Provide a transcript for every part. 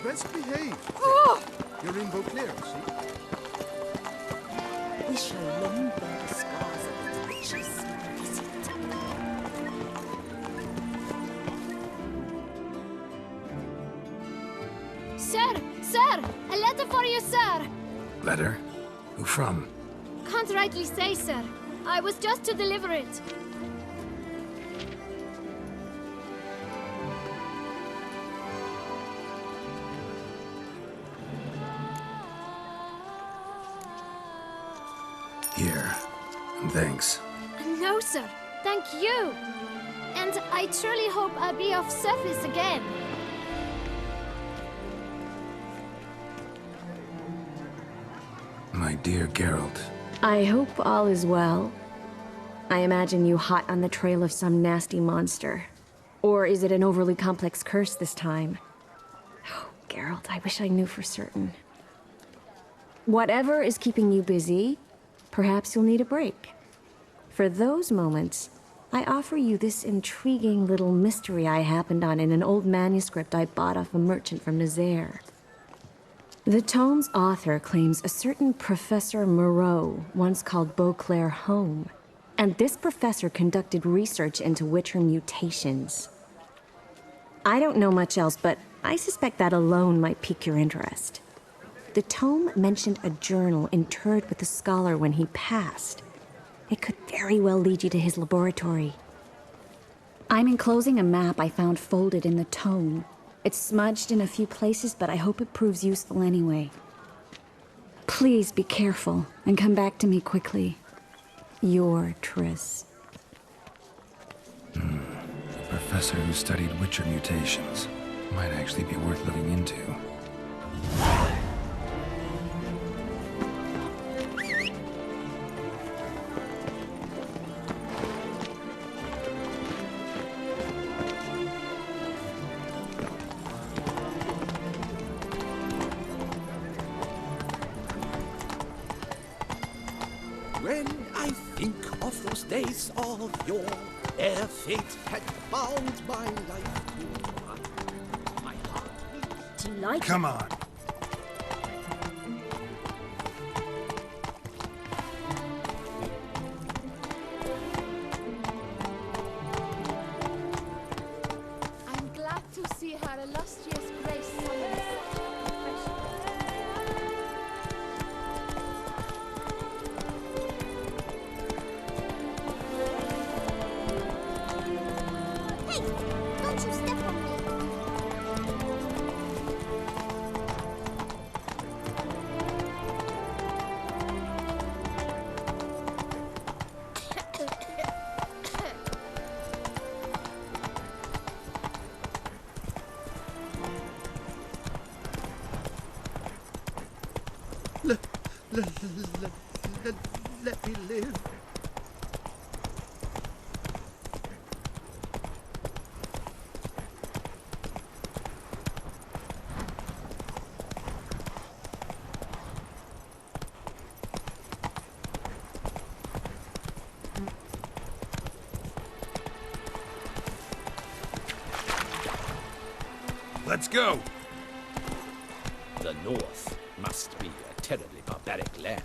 Best behave. Oh! You're in Beauclair, see? We shall long bear the scars of the witches. Visit. Sir! Sir! A letter for you, sir! Letter? Who from? Can't rightly say, sir. I was just to deliver it. Here. And thanks. No, sir. Thank you. And I truly hope I'll be off surface again. My dear Geralt. I hope all is well. I imagine you hot on the trail of some nasty monster. Or is it an overly complex curse this time? Oh, Geralt, I wish I knew for certain. Whatever is keeping you busy, perhaps you'll need a break. For those moments, I offer you this intriguing little mystery I happened on in an old manuscript I bought off a merchant from Nazaire. The tome's author claims a certain Professor Moreau once called Beauclair home, and this professor conducted research into Witcher mutations. I don't know much else, but I suspect that alone might pique your interest. The tome mentioned a journal interred with the scholar when he passed. It could very well lead you to his laboratory. I'm enclosing a map I found folded in the tome. It's smudged in a few places, but I hope it proves useful anyway. Please be careful and come back to me quickly. Your Triss. A professor who studied Witcher mutations. Might actually be worth looking into. When I think of those days of yore, ere fate had bound my life to my heart beats. Delighted. Come on. I'm glad to see her illustrious grace summon such profession. Hey! Don't you step on me! Let me live. Let's go. The North must be a terribly barbaric land.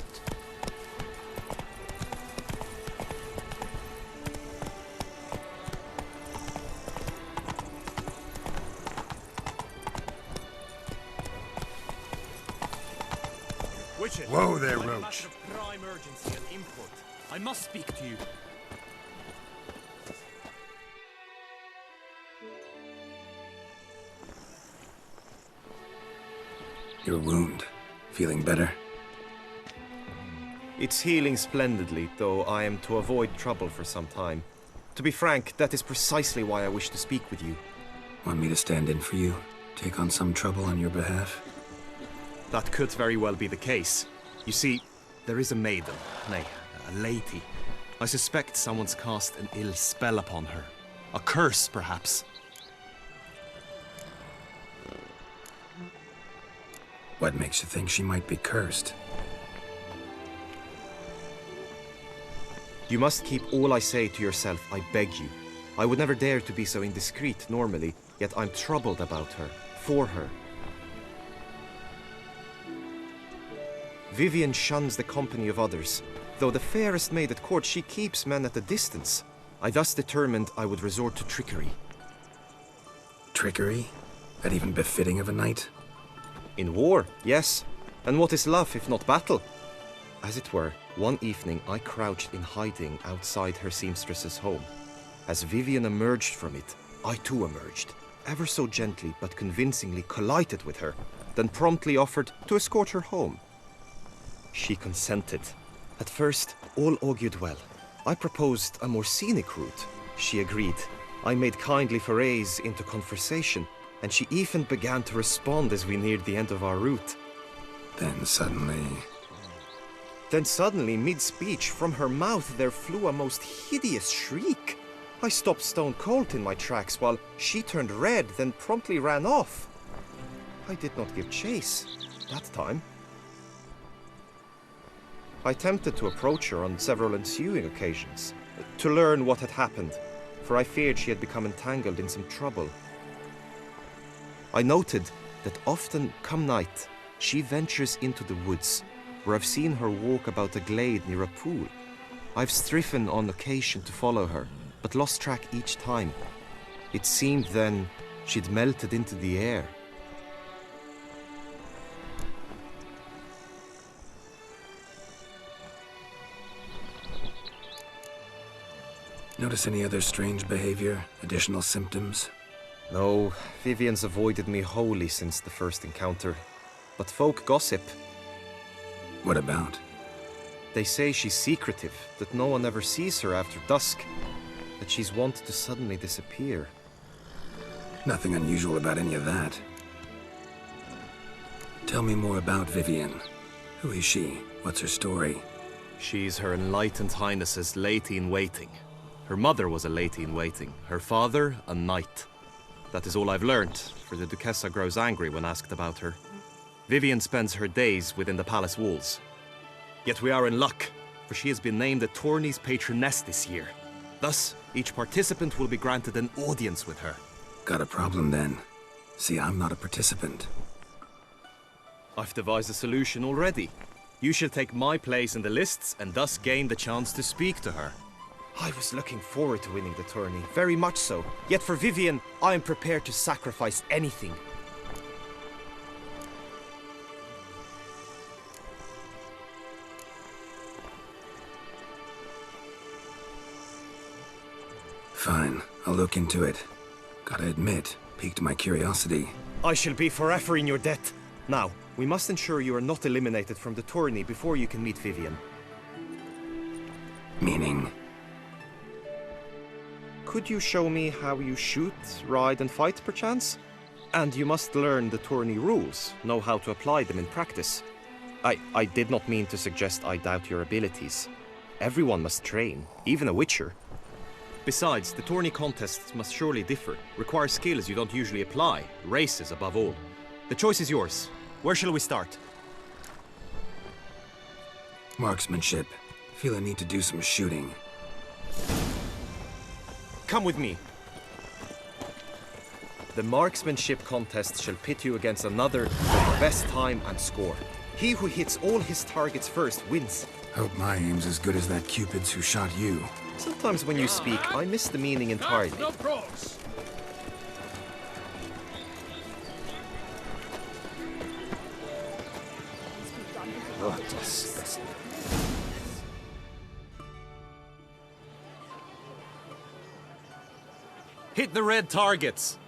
Witcher. Whoa there, I'm a Roach. matter of prime urgency and import. I must speak to you. Your wound. Feeling better? It's healing splendidly, though I am to avoid trouble for some time. To be frank, that is precisely why I wish to speak with you. Want me to stand in for you? Take on some trouble on your behalf? That could very well be the case. You see, there is a maiden, nay, a lady. I suspect someone's cast an ill spell upon her. A curse, perhaps. What makes you think she might be cursed? You must keep all I say to yourself, I beg you. I would never dare to be so indiscreet normally, yet I'm troubled about her, for her. Vivian shuns the company of others. Though the fairest maid at court, she keeps men at a distance. I thus determined I would resort to trickery. Trickery? That even befitting of a knight? In war, yes. And what is love if not battle? As it were, one evening I crouched in hiding outside her seamstress's home. As Vivian emerged from it, I too emerged. Ever so gently but convincingly collided with her, then promptly offered to escort her home. She consented. At first, all augured well. I proposed a more scenic route. She agreed. I made kindly forays into conversation, and she even began to respond as we neared the end of our route. Then suddenly, mid-speech, from her mouth there flew a most hideous shriek. I stopped stone cold in my tracks while she turned red, then promptly ran off. I did not give chase that time. I attempted to approach her on several ensuing occasions, to learn what had happened, for I feared she had become entangled in some trouble. I noted that often, come night, she ventures into the woods, where I've seen her walk about a glade near a pool. I've striven on occasion to follow her, but lost track each time. It seemed then she'd melted into the air. Notice any other strange behavior, additional symptoms? No, Vivian's avoided me wholly since the first encounter. But folk gossip. What about? They say she's secretive, that no one ever sees her after dusk, that she's wont to suddenly disappear. Nothing unusual about any of that. Tell me more about Vivian. Who is she? What's her story? She's Her Enlightened Highness's lady-in-waiting. Her mother was a lady-in-waiting, her father a knight. That is all I've learned, for the Duchessa grows angry when asked about her. Vivian spends her days within the palace walls. Yet we are in luck, for she has been named the tourney's patroness this year. Thus, each participant will be granted an audience with her. Got a problem then. See, I'm not a participant. I've devised a solution already. You shall take my place in the lists and thus gain the chance to speak to her. I was looking forward to winning the tourney, very much so. Yet for Vivian, I am prepared to sacrifice anything. Fine, I'll look into it. Gotta admit, piqued my curiosity. I shall be forever in your debt. Now, we must ensure you are not eliminated from the tourney before you can meet Vivian. Meaning? Could you show me how you shoot, ride and fight, perchance? And you must learn the tourney rules, know how to apply them in practice. I did not mean to suggest I doubt your abilities. Everyone must train, even a witcher. Besides, the tourney contests must surely differ, require skills you don't usually apply, races above all. The choice is yours. Where shall we start? Marksmanship. Feel I need to do some shooting. Come with me. The marksmanship contest shall pit you against another with the best time and score. He who hits all his targets first wins. Hope my aim's as good as that Cupid's who shot you. Sometimes when you speak, I miss the meaning entirely. Oh, disgusting. Hit the red targets!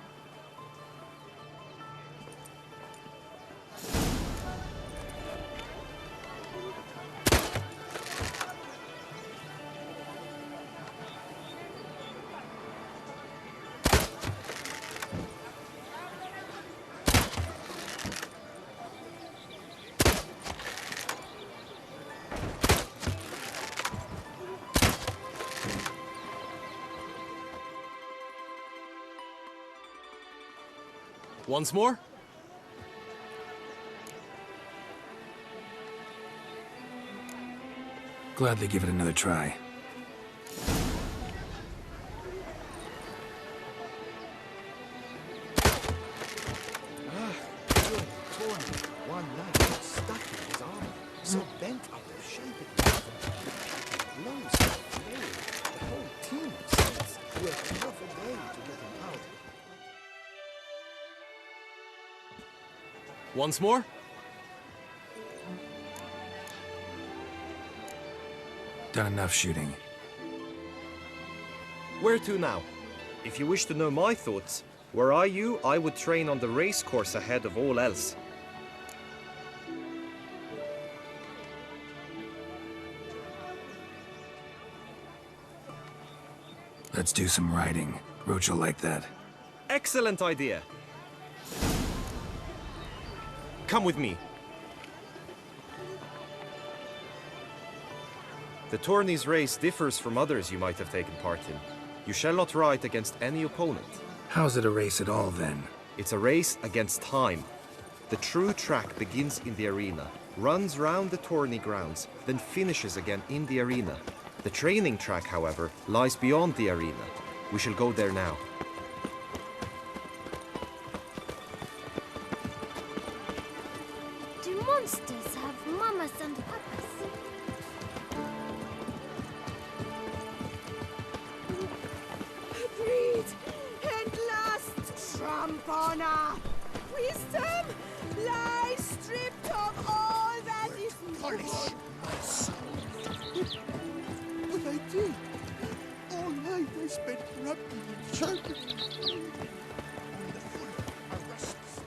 Once more? Gladly give it another try. so bent out of shape it blows like flame. The whole team of saints worked half a day to get him out. Once more? Done enough shooting. Where to now? If you wish to know my thoughts, were I you, I would train on the race course ahead of all else. Let's do some riding. Roach will like that. Excellent idea. Come with me. The tourney's race differs from others you might have taken part in. You shall not ride against any opponent. How's it a race at all, then? It's a race against time. The true track begins in the arena, runs round the tourney grounds, then finishes again in the arena. The training track, however, lies beyond the arena. We shall go there now. Do monsters have mamas and papas? Breed and lust, Trampona. Wisdom lies stripped of all that is Polish my soul. But I did. All night I spent rubbing and sharpening. And the full arrests.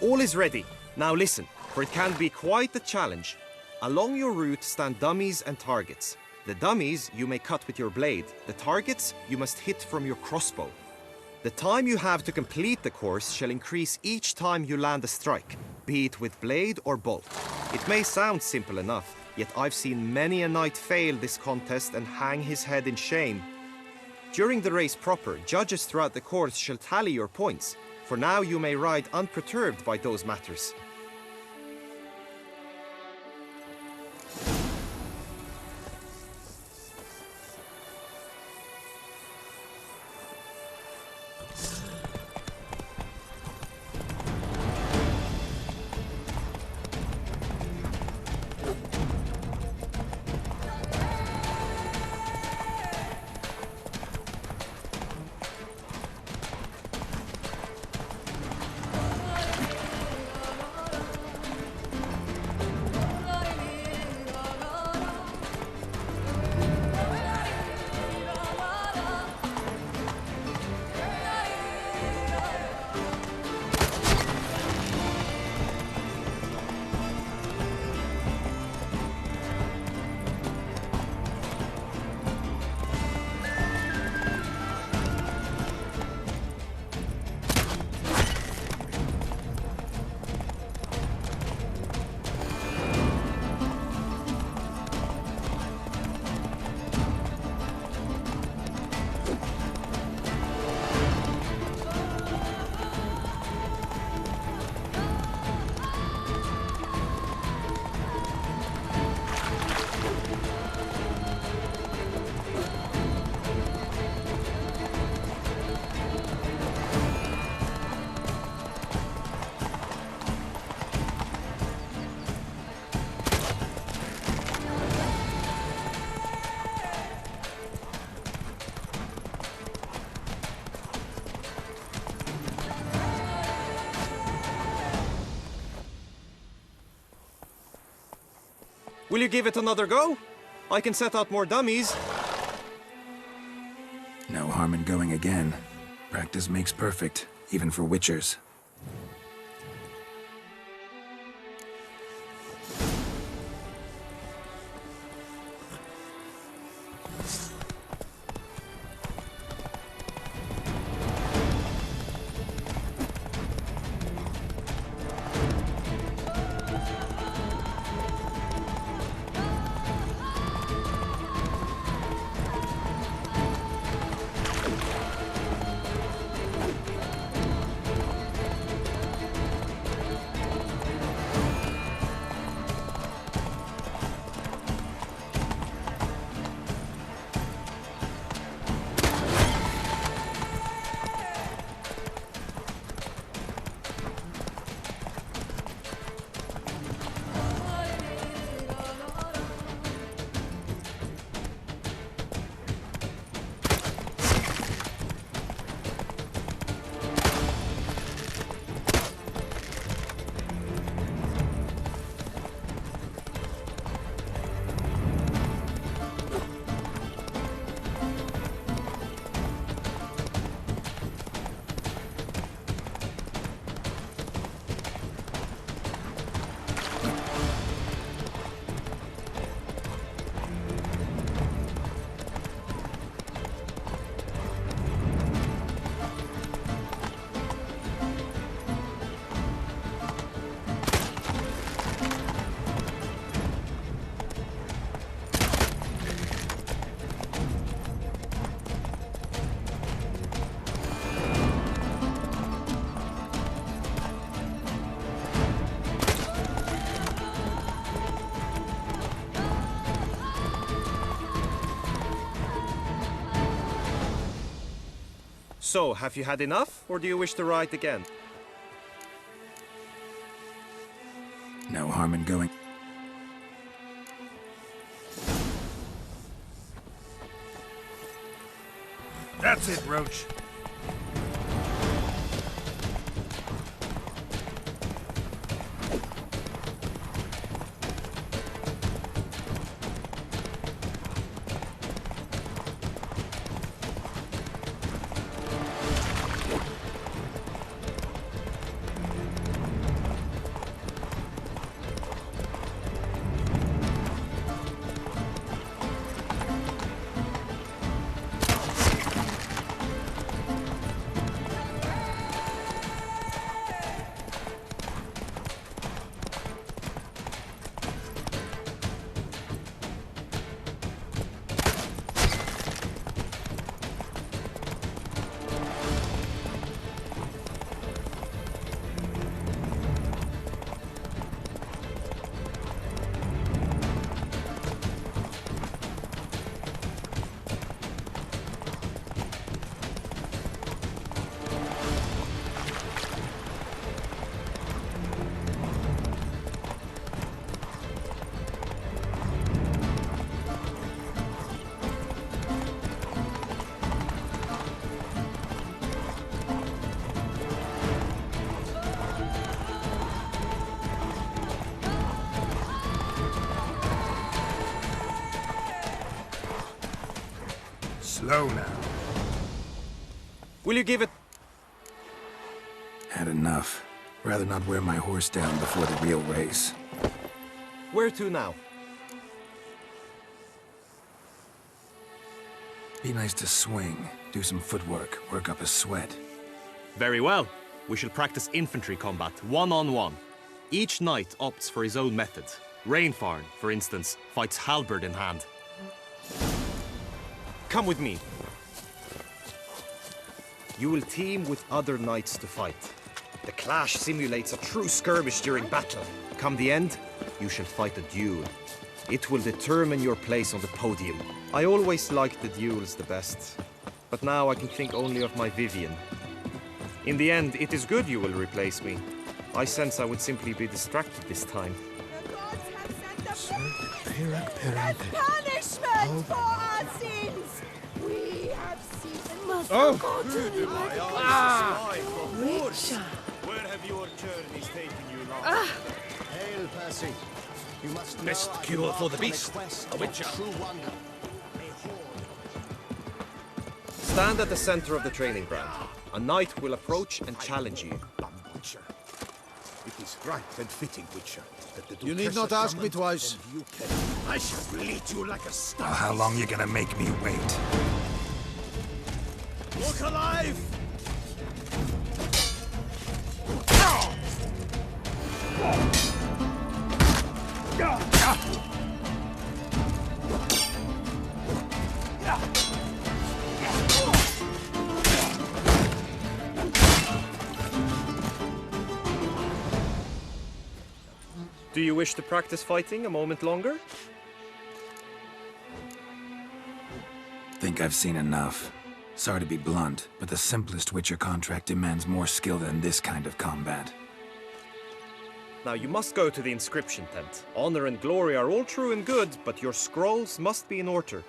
All is ready. Now listen, for it can be quite a challenge. Along your route stand dummies and targets. The dummies you may cut with your blade. The targets you must hit from your crossbow. The time you have to complete the course shall increase each time you land a strike, be it with blade or bolt. It may sound simple enough, yet I've seen many a knight fail this contest and hang his head in shame. During the race proper, judges throughout the course shall tally your points. For now you may ride unperturbed by those matters. Will you give it another go? I can set out more dummies. No harm in going again. Practice makes perfect, even for witchers. So, have you had enough, or do you wish to ride again? No harm in going. That's it, Roach. Slow now. Will you give it... Had enough. Rather not wear my horse down before the real race. Where to now? Be nice to swing, do some footwork, work up a sweat. Very well. We shall practice infantry combat, one-on-one. Each knight opts for his own method. Rainfarn, for instance, fights halberd in hand. Come with me. You will team with other knights to fight. The clash simulates a true skirmish during battle. Come the end, you shall fight a duel. It will determine your place on the podium. I always liked the duels the best, but now I can think only of my Vivian. In the end, it is good you will replace me. I sense I would simply be distracted this time. The gods have sent a punishment for our sins. We have seen Where have your journeys taken you long? Hail, Percy. You must Best know cure I for the embarked on a beast, quest a of witcher. True wonder. Stand at the center of the training ground. A knight will approach and challenge you. Witcher. It is right and fitting, Witcher, that the You need not ask me twice. You can. I shall lead you like a Well, star. how long you gonna make me wait? Look alive! Do you wish to practice fighting a moment longer? Think I've seen enough. Sorry to be blunt, but the simplest Witcher contract demands more skill than this kind of combat. Now you must go to the inscription tent. Honor and glory are all true and good, but your scrolls must be in order.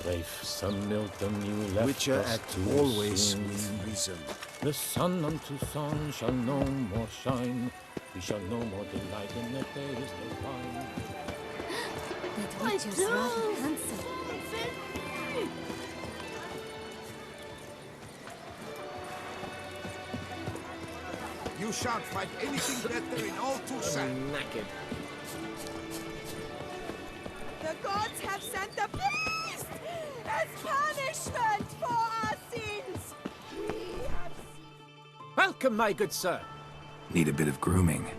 Life, sun milk the new left Witcher us act too always soon. with reason. The sun unto sun shall no more shine. We shall no more delight in the days divine. That Witcher's rather handsome. You shan't find anything better in all Toussaint. The gods have sent a beast as punishment for our sins. We have seen. Welcome, my good sir. Need a bit of grooming.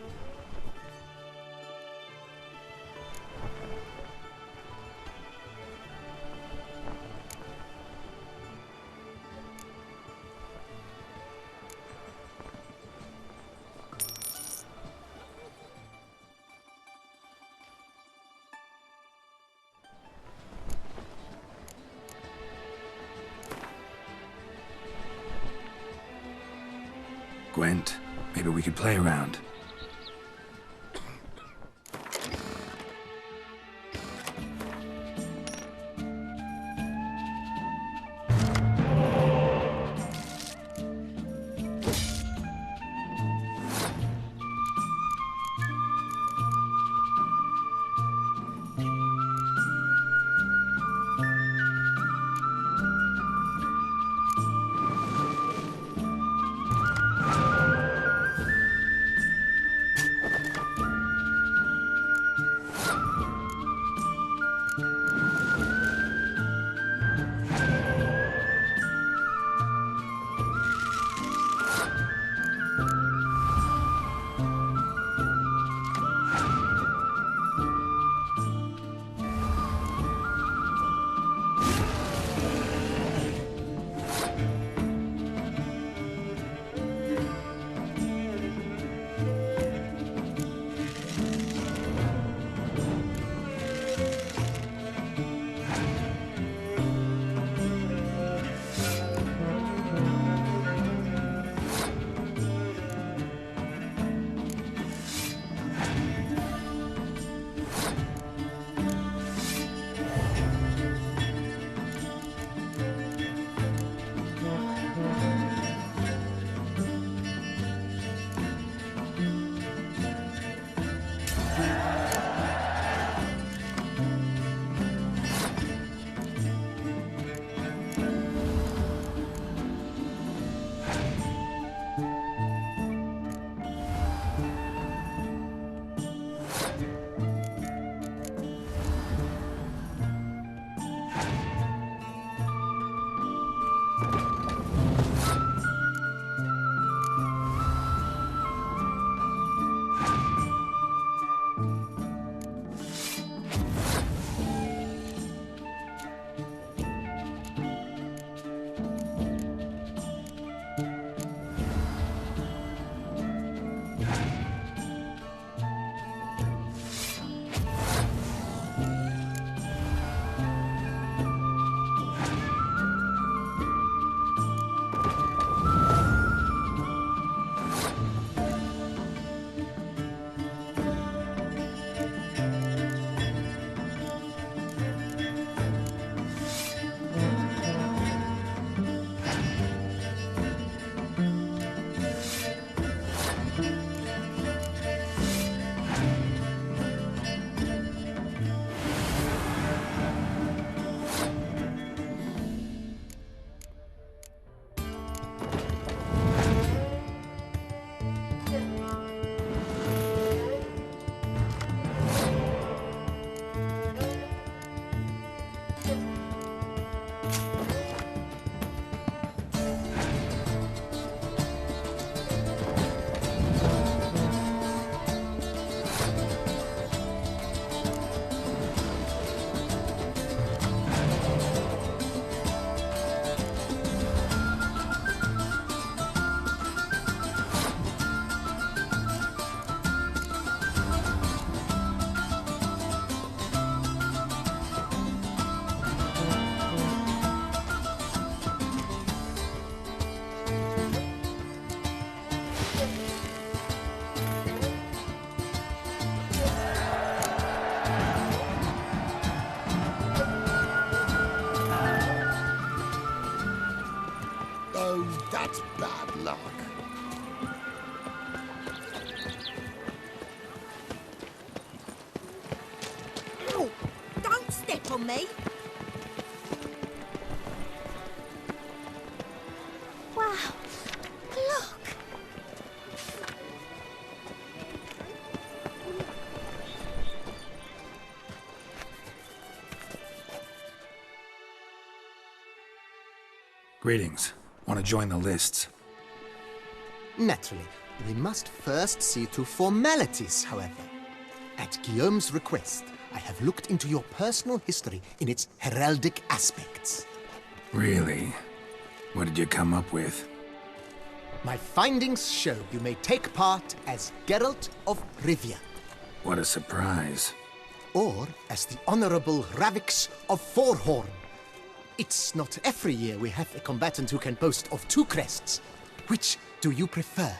Gwent, maybe we could play around. That's bad luck. Ow! Don't step on me! Wow. Look. Greetings. Want to join the lists? Naturally, we must first see to formalities, however. At Guillaume's request, I have looked into your personal history in its heraldic aspects. Really? What did you come up with? My findings show you may take part as Geralt of Rivia, What a surprise. or as the Honorable Ravix of Forhorn. It's not every year we have a combatant who can boast of two crests. Which do you prefer?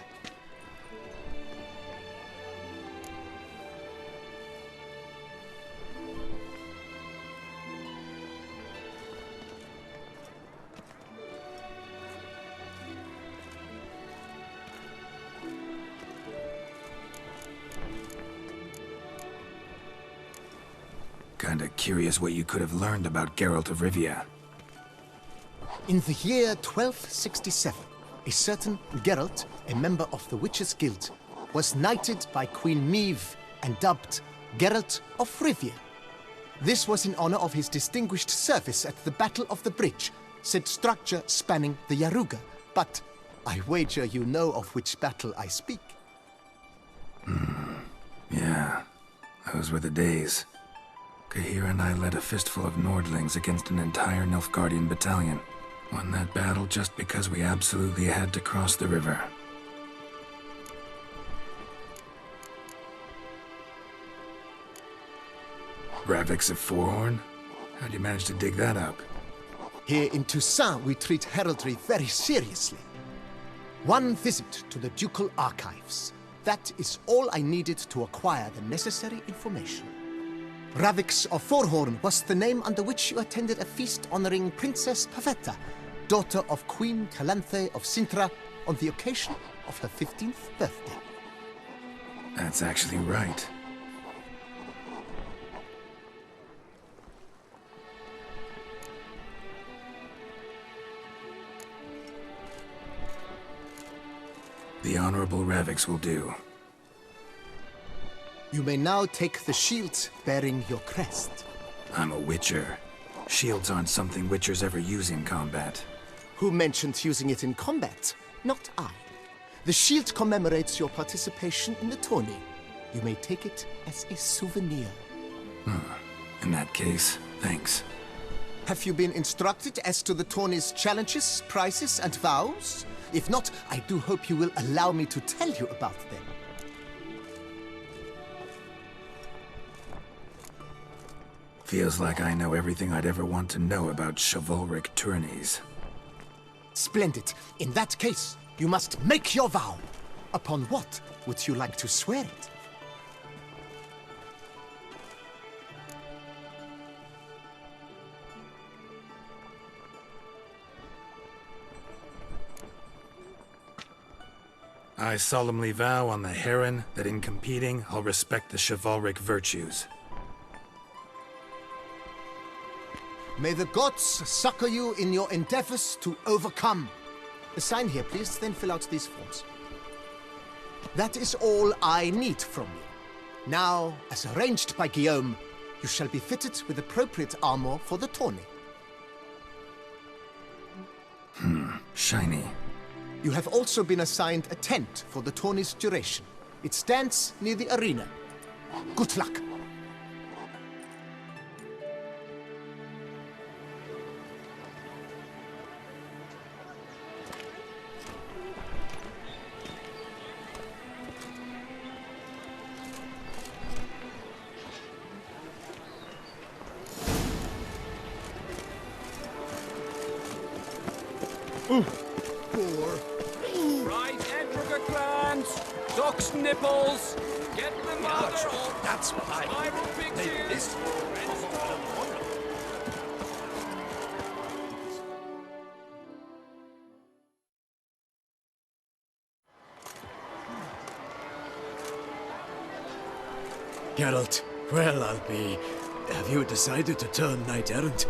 Kinda curious what you could have learned about Geralt of Rivia. In the year 1267, a certain Geralt, a member of the Witches' Guild, was knighted by Queen Meve and dubbed Geralt of Rivia. This was in honor of his distinguished service at the Battle of the Bridge, said structure spanning the Yaruga. But I wager you know of which battle I speak. Yeah, those were the days. Cahir and I led a fistful of Nordlings against an entire Nilfgaardian battalion. Won that battle just because we absolutely had to cross the river. Ravix of Forhorn? How'd you manage to dig that up? Here in Toussaint, we treat heraldry very seriously. One visit to the Ducal Archives. That is all I needed to acquire the necessary information. Ravix of Forhorn was the name under which you attended a feast honoring Princess Pavetta, daughter of Queen Calanthe of Sintra, on the occasion of her 15th birthday. That's actually right. The Honorable Ravix will do. You may now take the shield bearing your crest. I'm a Witcher. Shields aren't something Witchers ever use in combat. Who mentioned using it in combat? Not I. The shield commemorates your participation in the tourney. You may take it as a souvenir. In that case, thanks. Have you been instructed as to the tourney's challenges, prizes, and vows? If not, I do hope you will allow me to tell you about them. Feels like I know everything I'd ever want to know about chivalric tourneys. Splendid. In that case, you must make your vow. Upon what would you like to swear it? I solemnly vow on the Heron that in competing, I'll respect the chivalric virtues. May the gods succor you in your endeavors to overcome. Sign here, please, then fill out these forms. That is all I need from you. Now, as arranged by Guillaume, you shall be fitted with appropriate armor for the tourney. Shiny. You have also been assigned a tent for the tourney's duration. It stands near the arena. Good luck. Right, Edrica glands, duck's nipples, get the mother on. That's what I Spiral pictures. Geralt, well, I'll be... Have you decided to turn knight-errant?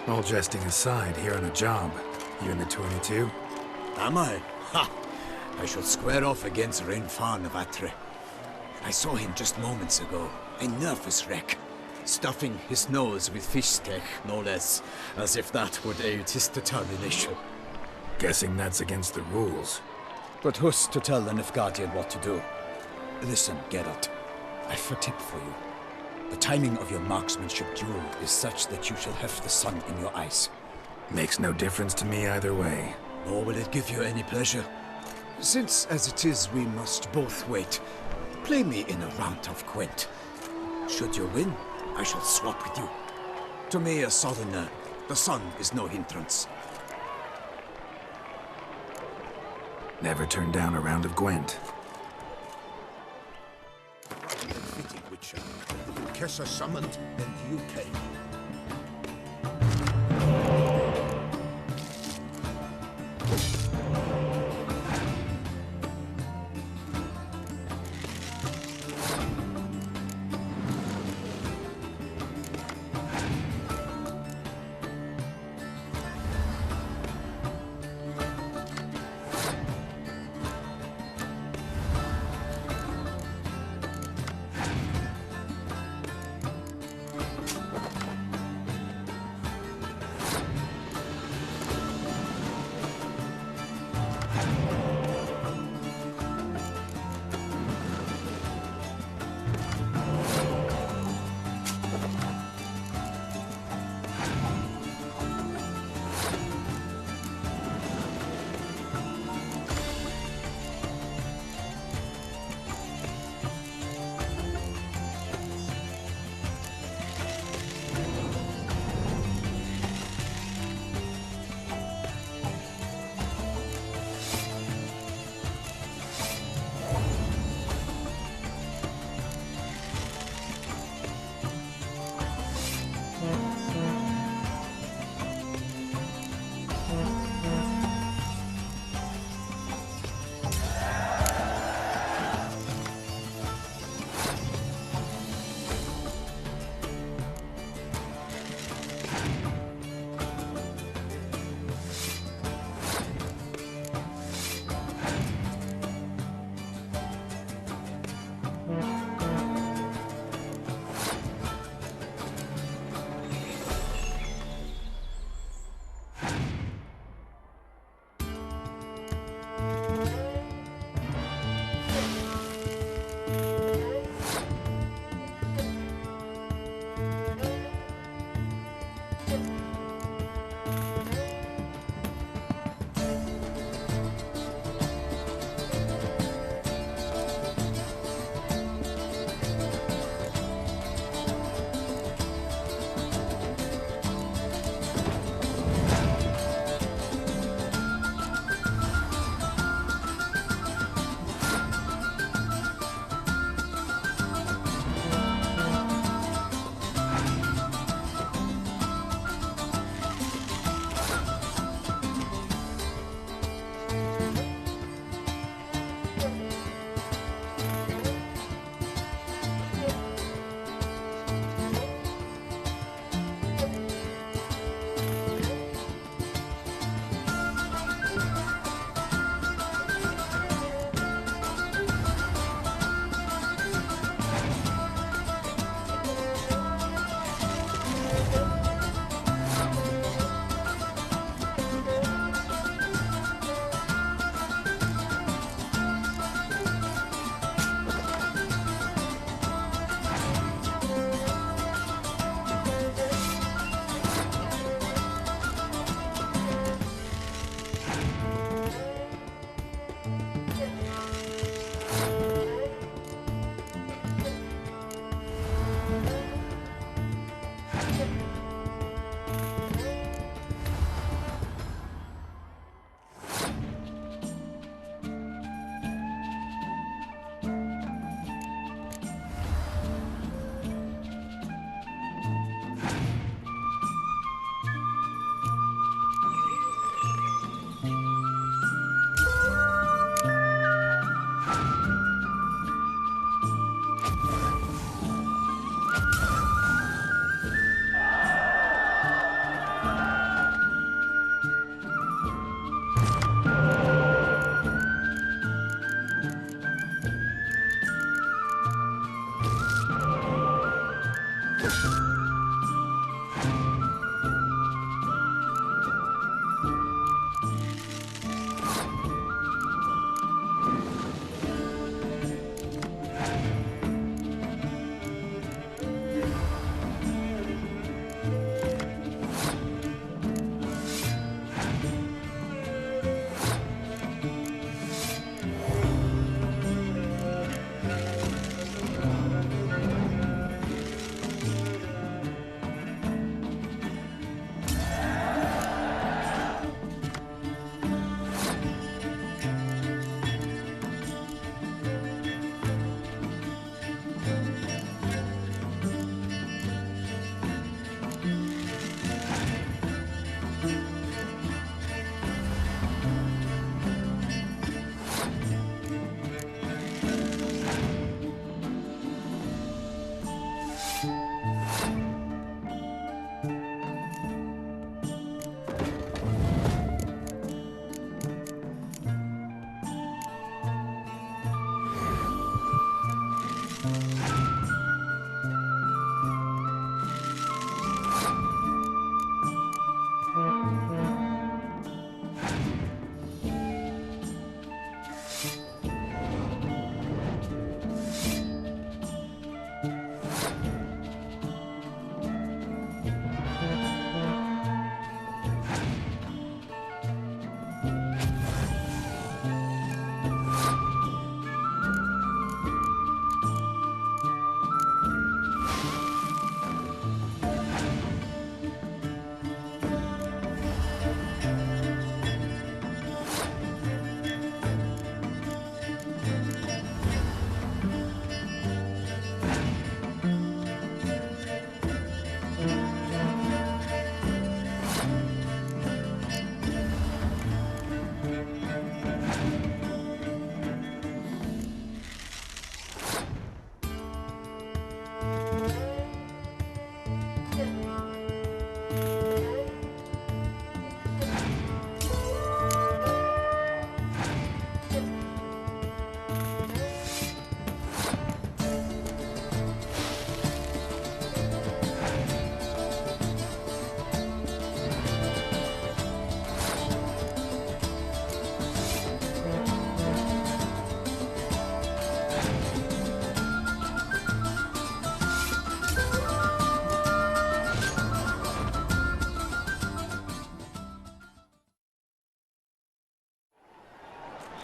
All jesting aside, here on a job. You in the tourney too? Am I? Ha! I shall square off against Rainfan of Atre. I saw him just moments ago. A nervous wreck. Stuffing his nose with fish steak, no less. As if that would aid his determination. Guessing that's against the rules. But who's to tell the Nilfgaardian what to do? Listen, Geralt. I've a tip for you. The timing of your marksmanship duel is such that you shall have the sun in your eyes. Makes no difference to me either way. Nor will it give you any pleasure. Since, as it is, we must both wait, play me in a round of Gwent. Should you win, I shall swap with you. To me, a southerner, the sun is no hindrance. Never turned down a round of Gwent. Fitting Witcher. The Duchessa summoned, and you came.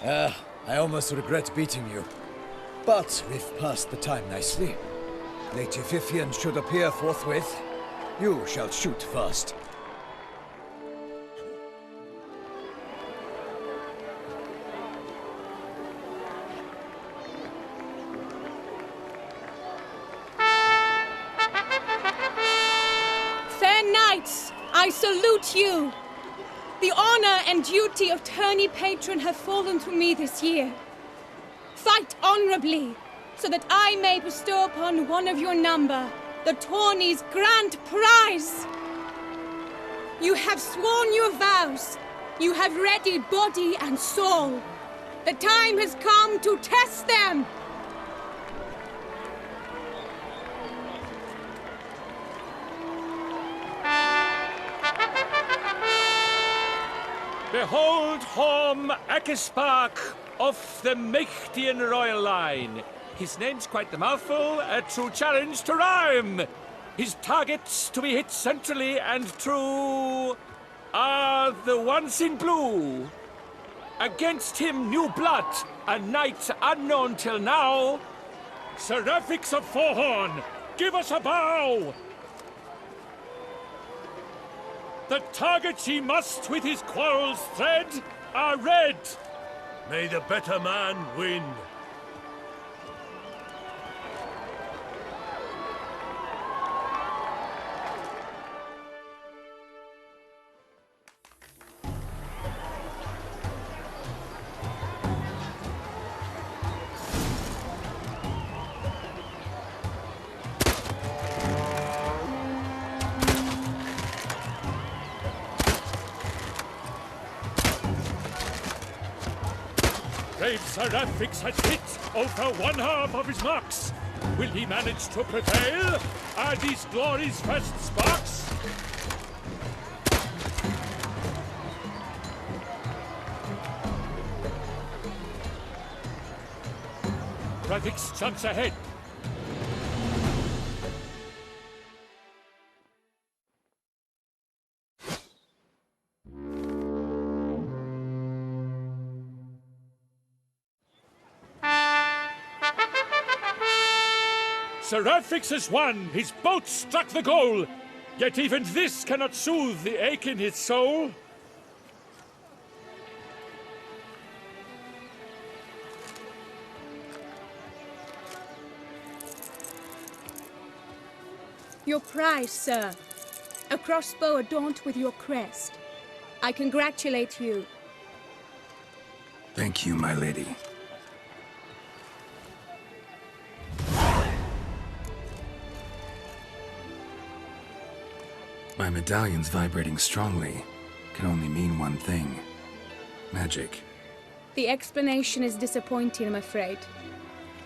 I almost regret beating you. But we've passed the time nicely. Lady Vivian should appear forthwith. You shall shoot first. Fair knights, I salute you. The honor and duty of tourney patron have fallen to me this year. Fight honorably, so that I may bestow upon one of your number the tourney's grand prize. You have sworn your vows. You have readied body and soul. The time has come to test them. Behold Horm Akispark of the Mechtian royal line. His name's quite the mouthful, a true challenge to rhyme. His targets to be hit centrally and true are the ones in blue. Against him new blood, a knight unknown till now. Seraphics of Forehorn, give us a bow! The targets he must with his quarrels thread are red. May the better man win. Brave Seraphics has hit over one half of his marks. Will he manage to prevail? Are these glories first sparks? Seraphics jumps ahead. Seraphics has won! His boat struck the goal! Yet even this cannot soothe the ache in his soul. Your prize, sir. A crossbow adorned with your crest. I congratulate you. Thank you, my lady. My medallion's vibrating strongly. Can only mean one thing. Magic. The explanation is disappointing, I'm afraid.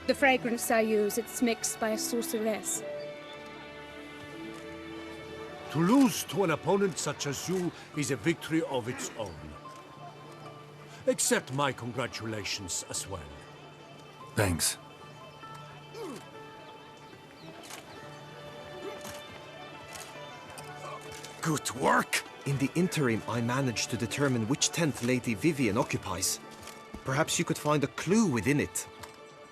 The fragrance I use, it's mixed by a sorceress. To lose to an opponent such as you is a victory of its own. Accept my congratulations as well. Thanks. Good work! In the interim, I managed to determine which tent Lady Vivian occupies. Perhaps you could find a clue within it.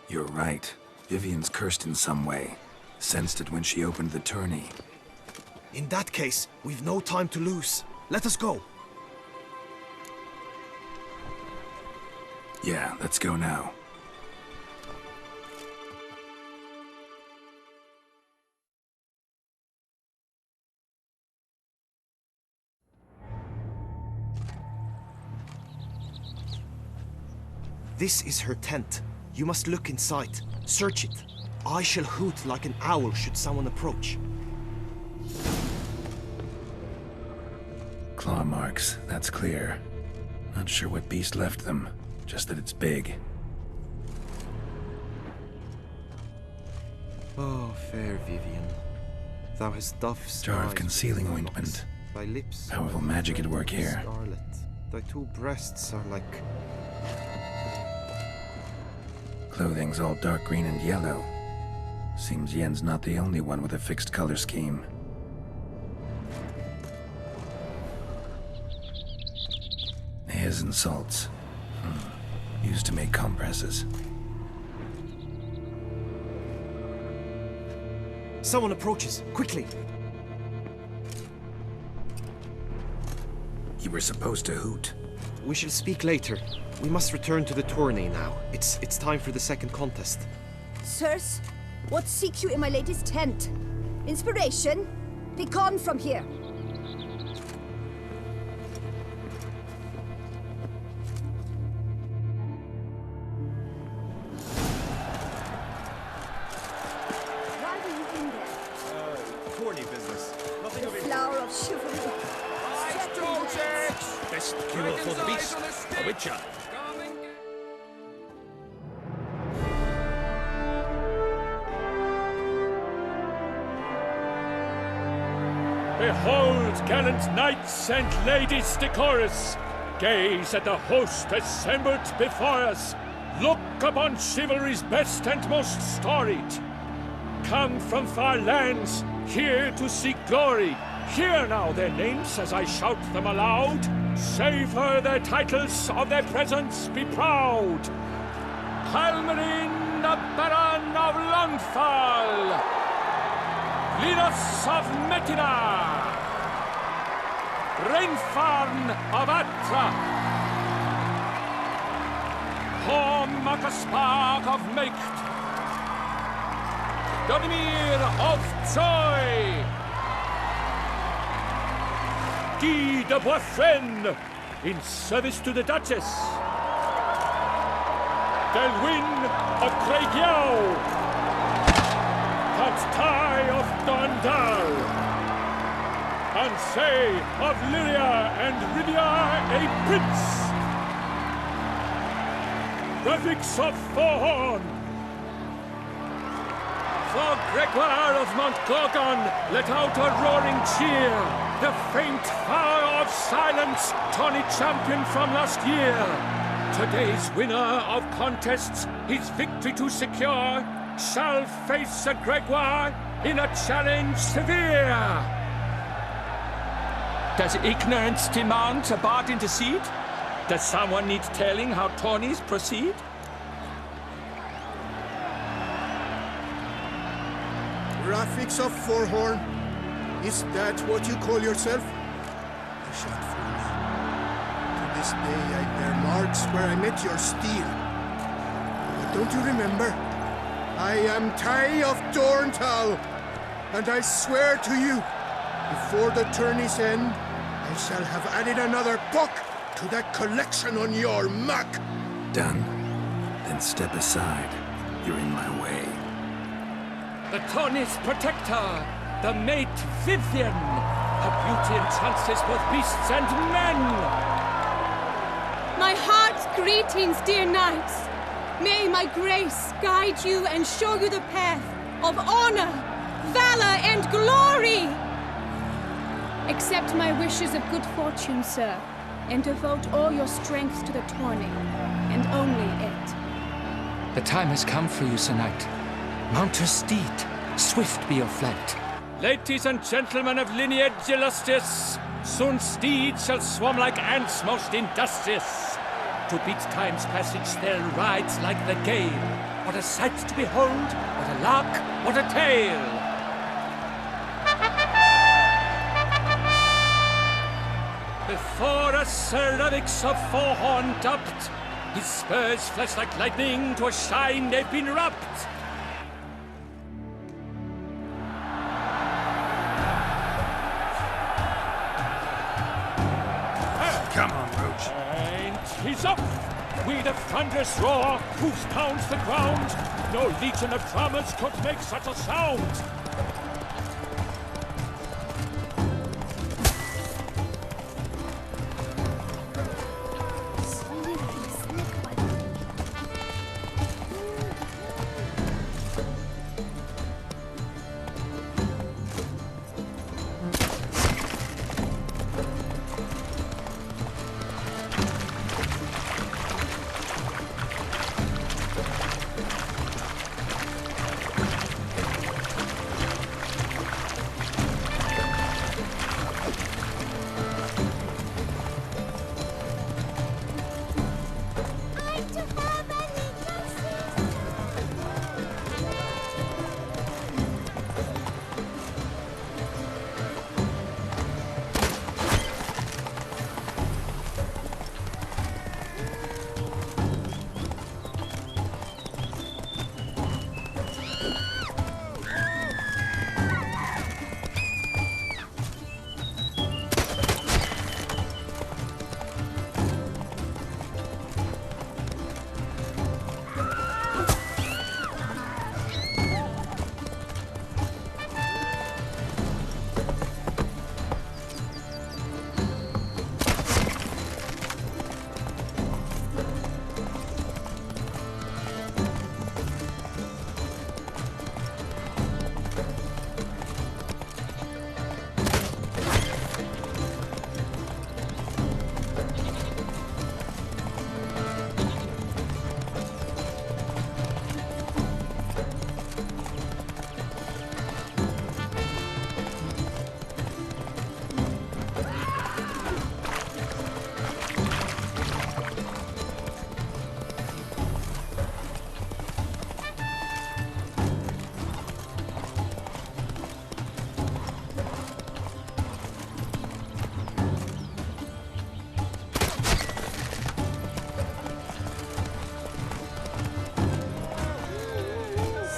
You're right. Vivian's cursed in some way. Sensed it when she opened the tourney. In that case, we've no time to lose. Let us go. Yeah, let's go now. This is her tent. You must look inside. Search it. I shall hoot like an owl should someone approach. Claw marks, that's clear. Not sure what beast left them, just that it's big. Oh, fair Vivian. Thou hast dove's Jar of eyes concealing with thy ointment. locks, Thy lips Powerful magic at work here. Scarlet. Thy two breasts are like... Clothing's all dark green and yellow. Seems Yen's not the only one with a fixed color scheme. Airs and salts. used to make compresses. Someone approaches. Quickly! You were supposed to hoot. We shall speak later. We must return to the tourney now. It's time for the second contest. Sirs, what seek you in my lady's tent? Inspiration? Be gone from here! Why were you in there? Tourney business. Nothing The of it. flower of chivalry. Best cure for the beast, a witcher. Behold, gallant knights and ladies decorous! Gaze at the host assembled before us! Look upon chivalry's best and most storied! Come from far lands, here to seek glory! Hear now their names as I shout them aloud! Savor their titles, of their presence be proud! Halmarin, the Baron of Longfall! Linus of Metina! Rainfarn of Atra! Horm Akaspag of Meicht! Dodimir of Troy! Guy de Boisfren, in service to the Duchess! Delwyn of Gorjeio! Count Tai of Dondal, Ansay of Lyria and Rydia a prince, Graphics of Forhorn, for Gregoire of Montgorgon let out a roaring cheer, the faint fire of silence, tourney champion from last year. Today's winner of contests, his victory to secure, shall face a Gregoire in a challenge severe. Does ignorance demand a bard intercede? Does someone need telling how tourneys proceed? Graphics of Forhorn? Is that what you call yourself? You shan't fool me. To this day I bear marks where I met your steel. But don't you remember? I am Tai of Dorntal, and I swear to you, before the tourney's end, I shall have added another book to that collection on your map. Done. Then step aside. You're in my way. The tourney's protector, the mate Vivian, her beauty entrances both beasts and men. My heart's greetings, dear knights. May my grace guide you and show you the path of honor, valor, and glory! Accept my wishes of good fortune, sir, and devote all your strength to the tourney, and only it. The time has come for you, Sir Knight. Mount your steed, swift be your flight. Ladies and gentlemen of lineage illustrious, soon steeds shall swarm like ants most industrious. To beat time's passage, they'll ride like the gale. What a sight to behold, what a lark, what a tale! Before us Sir Ravix of Forhorn dubbed, his spurs flash like lightning, to a shine they've been rubbed. Come on, Roach. And he's up! With a thunderous roar, hoofs pounds the ground. No legion of drummers could make such a sound.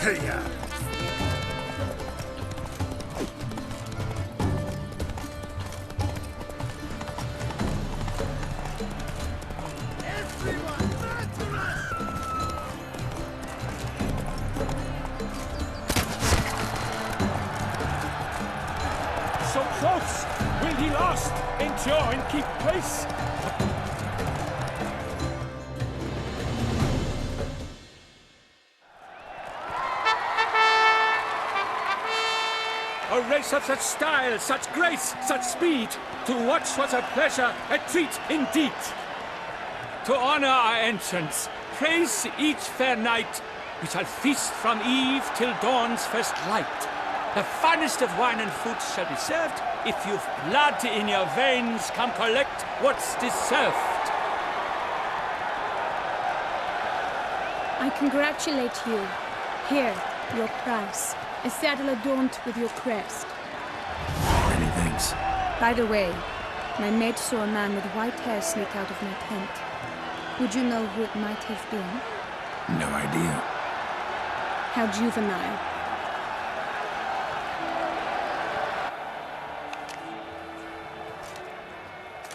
Hey-ya! So close! Will he last? Endure and keep pace? A race of such style, such grace, such speed. To watch was a pleasure, a treat indeed. To honor our entrance, praise each fair knight, we shall feast from eve till dawn's first light. The finest of wine and food shall be served. If you've blood in your veins, come collect what's deserved. I congratulate you. Here, your prize. A saddle adorned with your crest. Many thanks. By the way, my maid saw a man with white hair sneak out of my tent. Would you know who it might have been? No idea. How juvenile.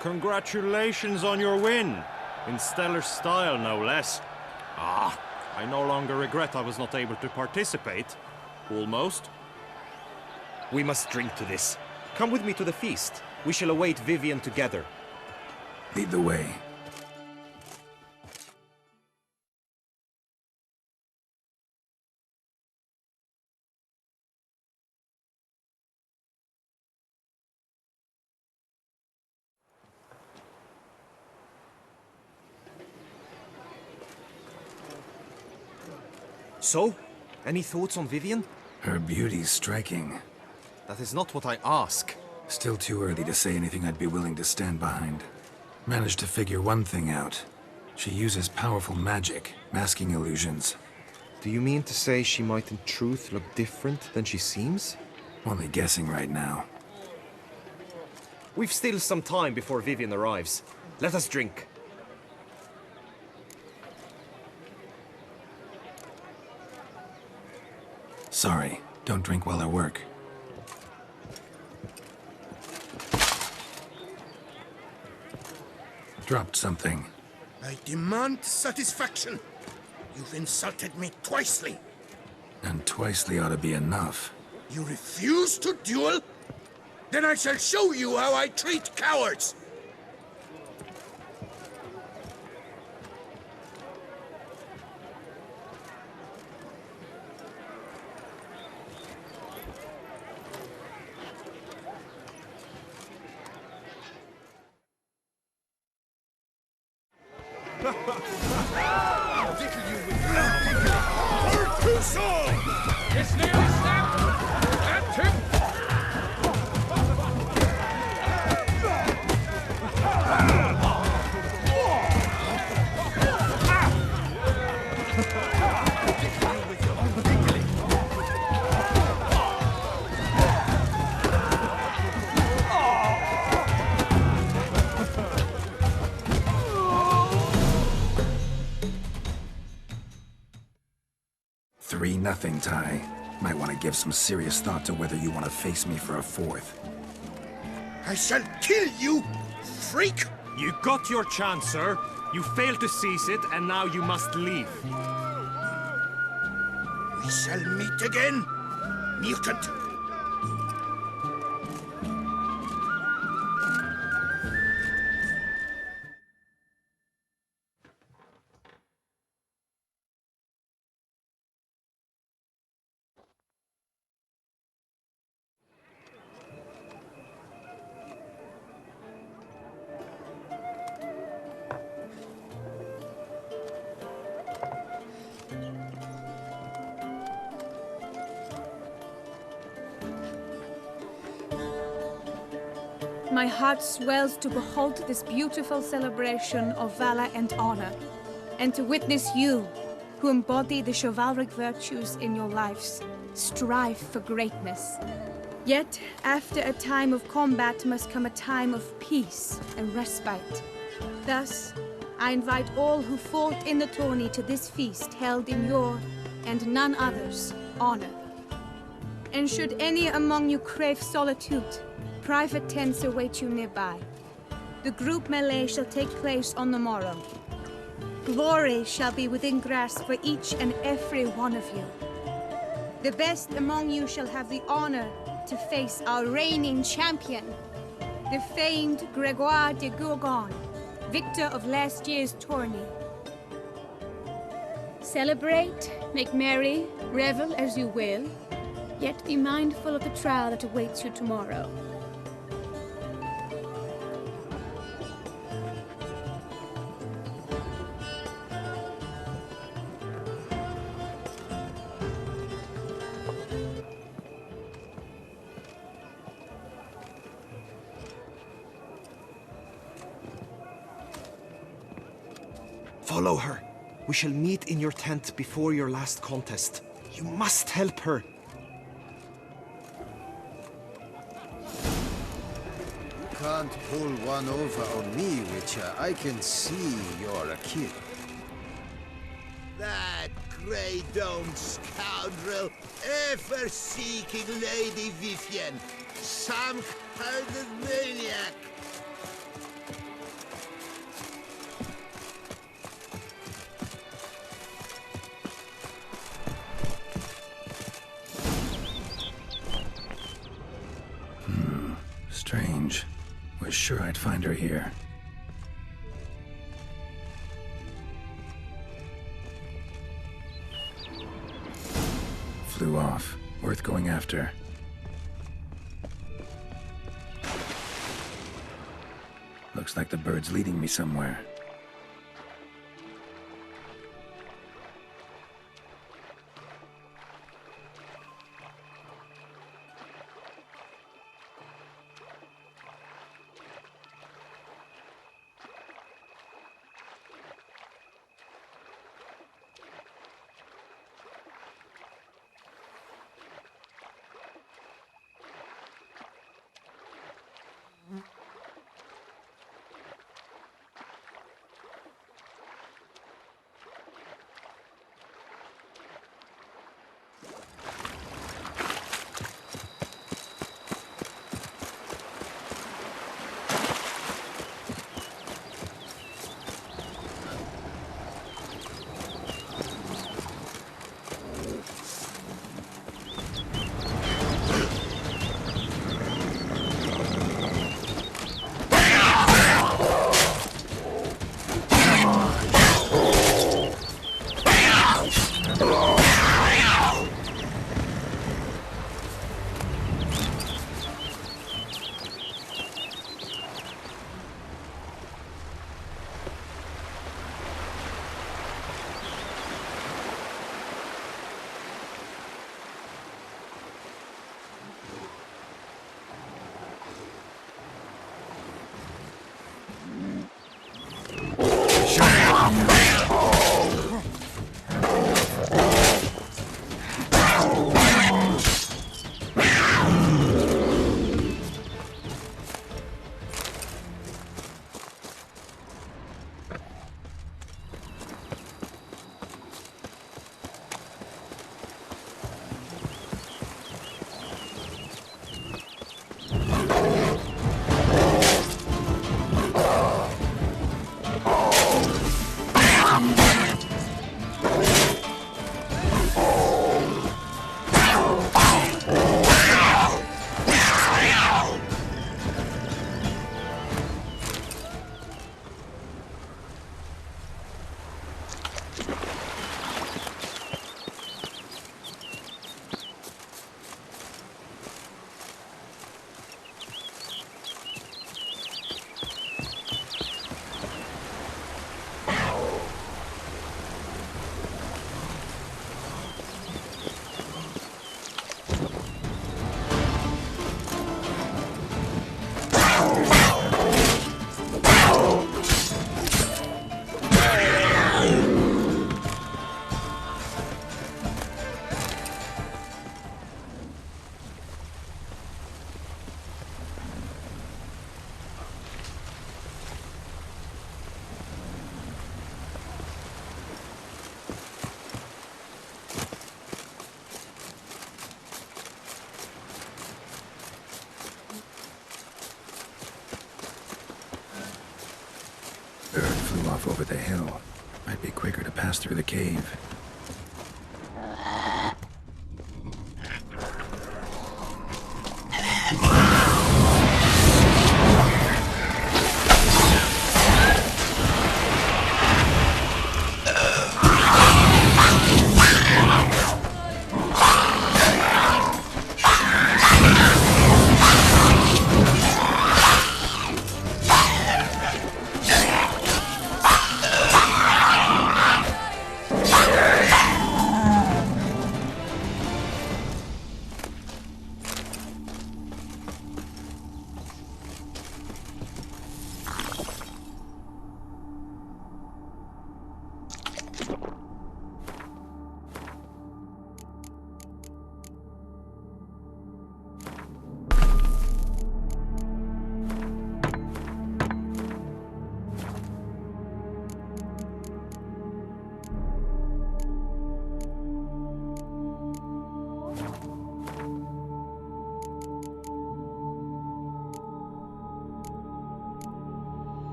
Congratulations on your win. In stellar style, no less. Ah, I no longer regret I was not able to participate. Almost. We must drink to this. Come with me to the feast. We shall await Vivian together. Lead the way. So, any thoughts on Vivian? Her beauty's striking. That is not what I ask. Still too early to say anything I'd be willing to stand behind. Managed to figure one thing out. She uses powerful magic, masking illusions. Do you mean to say she might in truth look different than she seems? Only guessing right now. We've still some time before Vivian arrives. Let us drink. Sorry, don't drink while I work. Dropped something. I demand satisfaction. You've insulted me twicely. And twicely ought to be enough. You refuse to duel? Then I shall show you how I treat cowards! It's nearly snapped! Snapped him! Nothing, Ty. Might want to give some serious thought to whether you want to face me for a fourth. I shall kill you, freak! You got your chance, sir. You failed to seize it, and now you must leave. We shall meet again, mutant! My heart swells to behold this beautiful celebration of valor and honor, and to witness you, who embody the chivalric virtues in your lives, strive for greatness. Yet, after a time of combat must come a time of peace and respite. Thus, I invite all who fought in the tourney to this feast held in your and none others, honor. And should any among you crave solitude, private tents await you nearby. The group melee shall take place on the morrow. Glory shall be within grasp for each and every one of you. The best among you shall have the honor to face our reigning champion, the famed Gregoire de Gourgon, victor of last year's tourney. Celebrate, make merry, revel as you will, yet be mindful of the trial that awaits you tomorrow. Follow her. We shall meet in your tent before your last contest. You must help her. You can't pull one over on me, Witcher. I can see you're a kid. That grey-domed scoundrel, ever-seeking Lady Vivienne, some kind of maniac. Strange. Was sure I'd find her here. Flew off. Worth going after. Looks like the bird's leading me somewhere. pass through the cave.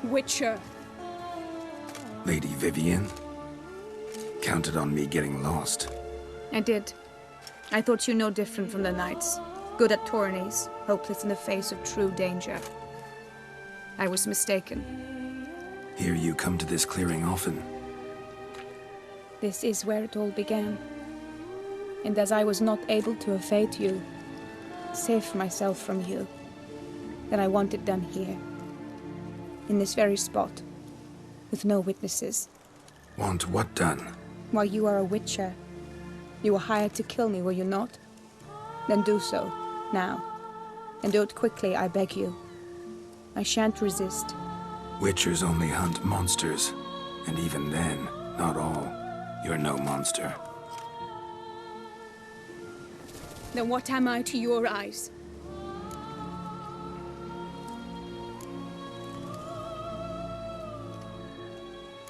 Witcher. Lady Vivienne? Counted on me getting lost. I did. I thought you no different from the knights. Good at tourneys, hopeless in the face of true danger. I was mistaken. Hear you come to this clearing often. This is where it all began. And as I was not able to evade you, save myself from you, then I want it done here. In this very spot, with no witnesses. Want what done? While you are a witcher, you were hired to kill me, were you not? Then do so, now. And do it quickly, I beg you. I shan't resist. Witchers only hunt monsters, and even then, not all. You're no monster. Then what am I to your eyes?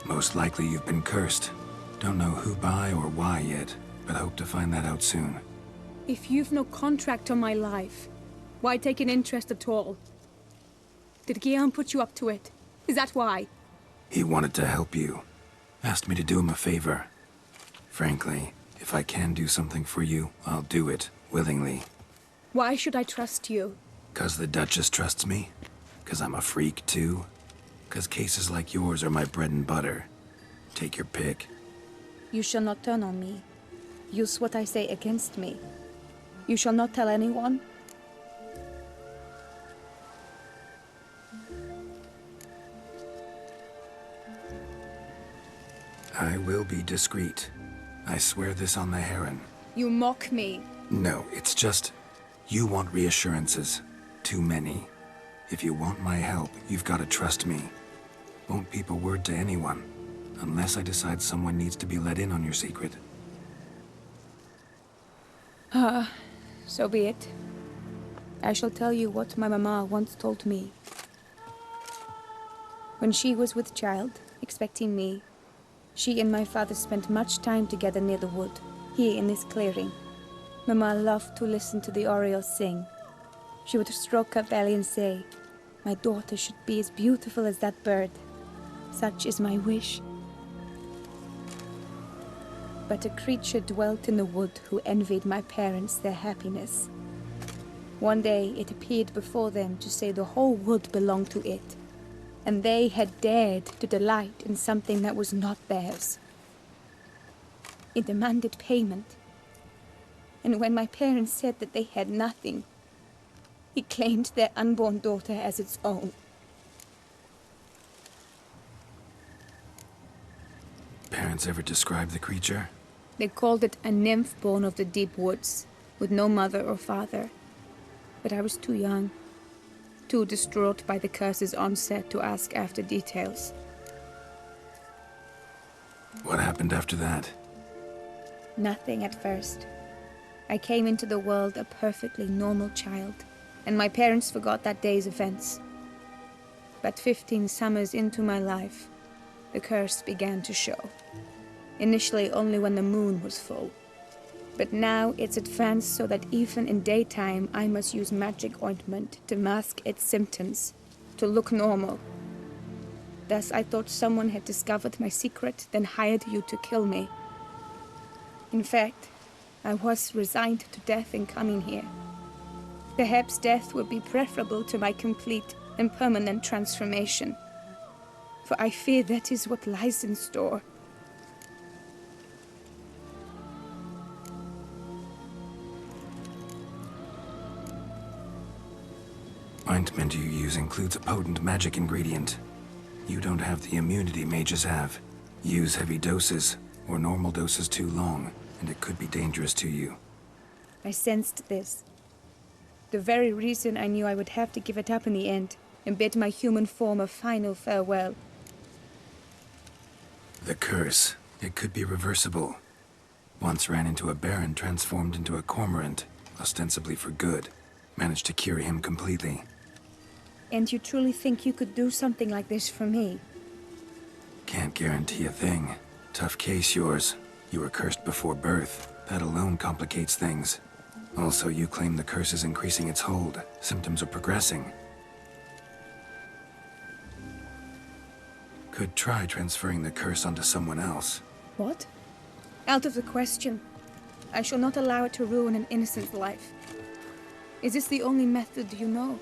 Most likely you've been cursed. Don't know who by or why yet, but hope to find that out soon. If you've no contract on my life, why take an interest at all? Did Guillaume put you up to it? Is that why? He wanted to help you. Asked me to do him a favor. Frankly, if I can do something for you, I'll do it, willingly. Why should I trust you? 'Cause the Duchess trusts me? 'Cause I'm a freak, too? 'Cause cases like yours are my bread and butter. Take your pick. You shall not turn on me. Use what I say against me. You shall not tell anyone? I will be discreet. I swear this on the Heron. You mock me. No, it's just... you want reassurances. Too many. If you want my help, you've got to trust me. Won't peep a word to anyone, unless I decide someone needs to be let in on your secret. So be it. I shall tell you what my mama once told me. When she was with child, expecting me, she and my father spent much time together near the wood, here in this clearing. Mama loved to listen to the orioles sing. She would stroke her belly and say, "My daughter should be as beautiful as that bird. Such is my wish." But a creature dwelt in the wood who envied my parents their happiness. One day it appeared before them to say the whole wood belonged to it, and they had dared to delight in something that was not theirs. It demanded payment. And when my parents said that they had nothing, it claimed their unborn daughter as its own. Parents ever describe the creature? They called it a nymph born of the deep woods, with no mother or father. But I was too young, too distraught by the curse's onset to ask after details. What happened after that? Nothing at first. I came into the world a perfectly normal child, and my parents forgot that day's events. But 15 summers into my life, the curse began to show. Initially only when the moon was full. But now it's advanced so that even in daytime I must use magic ointment to mask its symptoms, to look normal. Thus I thought someone had discovered my secret, then hired you to kill me. In fact, I was resigned to death in coming here. Perhaps death would be preferable to my complete and permanent transformation. For I fear that is what lies in store. Ointment you use includes a potent magic ingredient. You don't have the immunity mages have. Use heavy doses, or normal doses too long, and it could be dangerous to you. I sensed this. The very reason I knew I would have to give it up in the end, and bid my human form a final farewell. The curse. It could be reversible. Once ran into a baron transformed into a cormorant, ostensibly for good. Managed to cure him completely. And you truly think you could do something like this for me? Can't guarantee a thing. Tough case, yours. You were cursed before birth. That alone complicates things. Also, you claim the curse is increasing its hold. Symptoms are progressing. Could try transferring the curse onto someone else. What? Out of the question. I shall not allow it to ruin an innocent life. Is this the only method you know?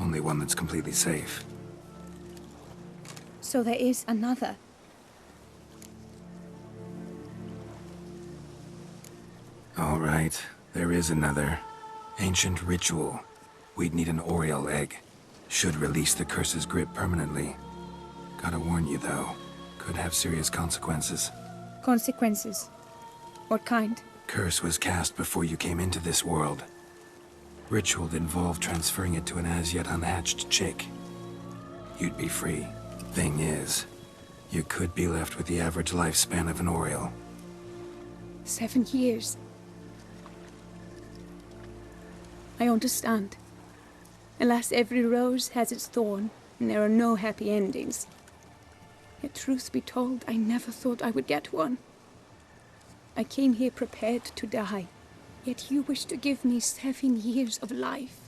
Only one that's completely safe. So there is another. All right, there is another. Ancient ritual. We'd need an Oriole egg. Should release the curse's grip permanently. Gotta warn you, though. Could have serious consequences. Consequences? What kind? Curse was cast before you came into this world. Ritual involved transferring it to an as-yet unhatched chick. You'd be free. Thing is, you could be left with the average lifespan of an Oriole. 7 years. I understand. Alas, every rose has its thorn, and there are no happy endings. Yet truth be told, I never thought I would get one. I came here prepared to die, yet you wish to give me 7 years of life.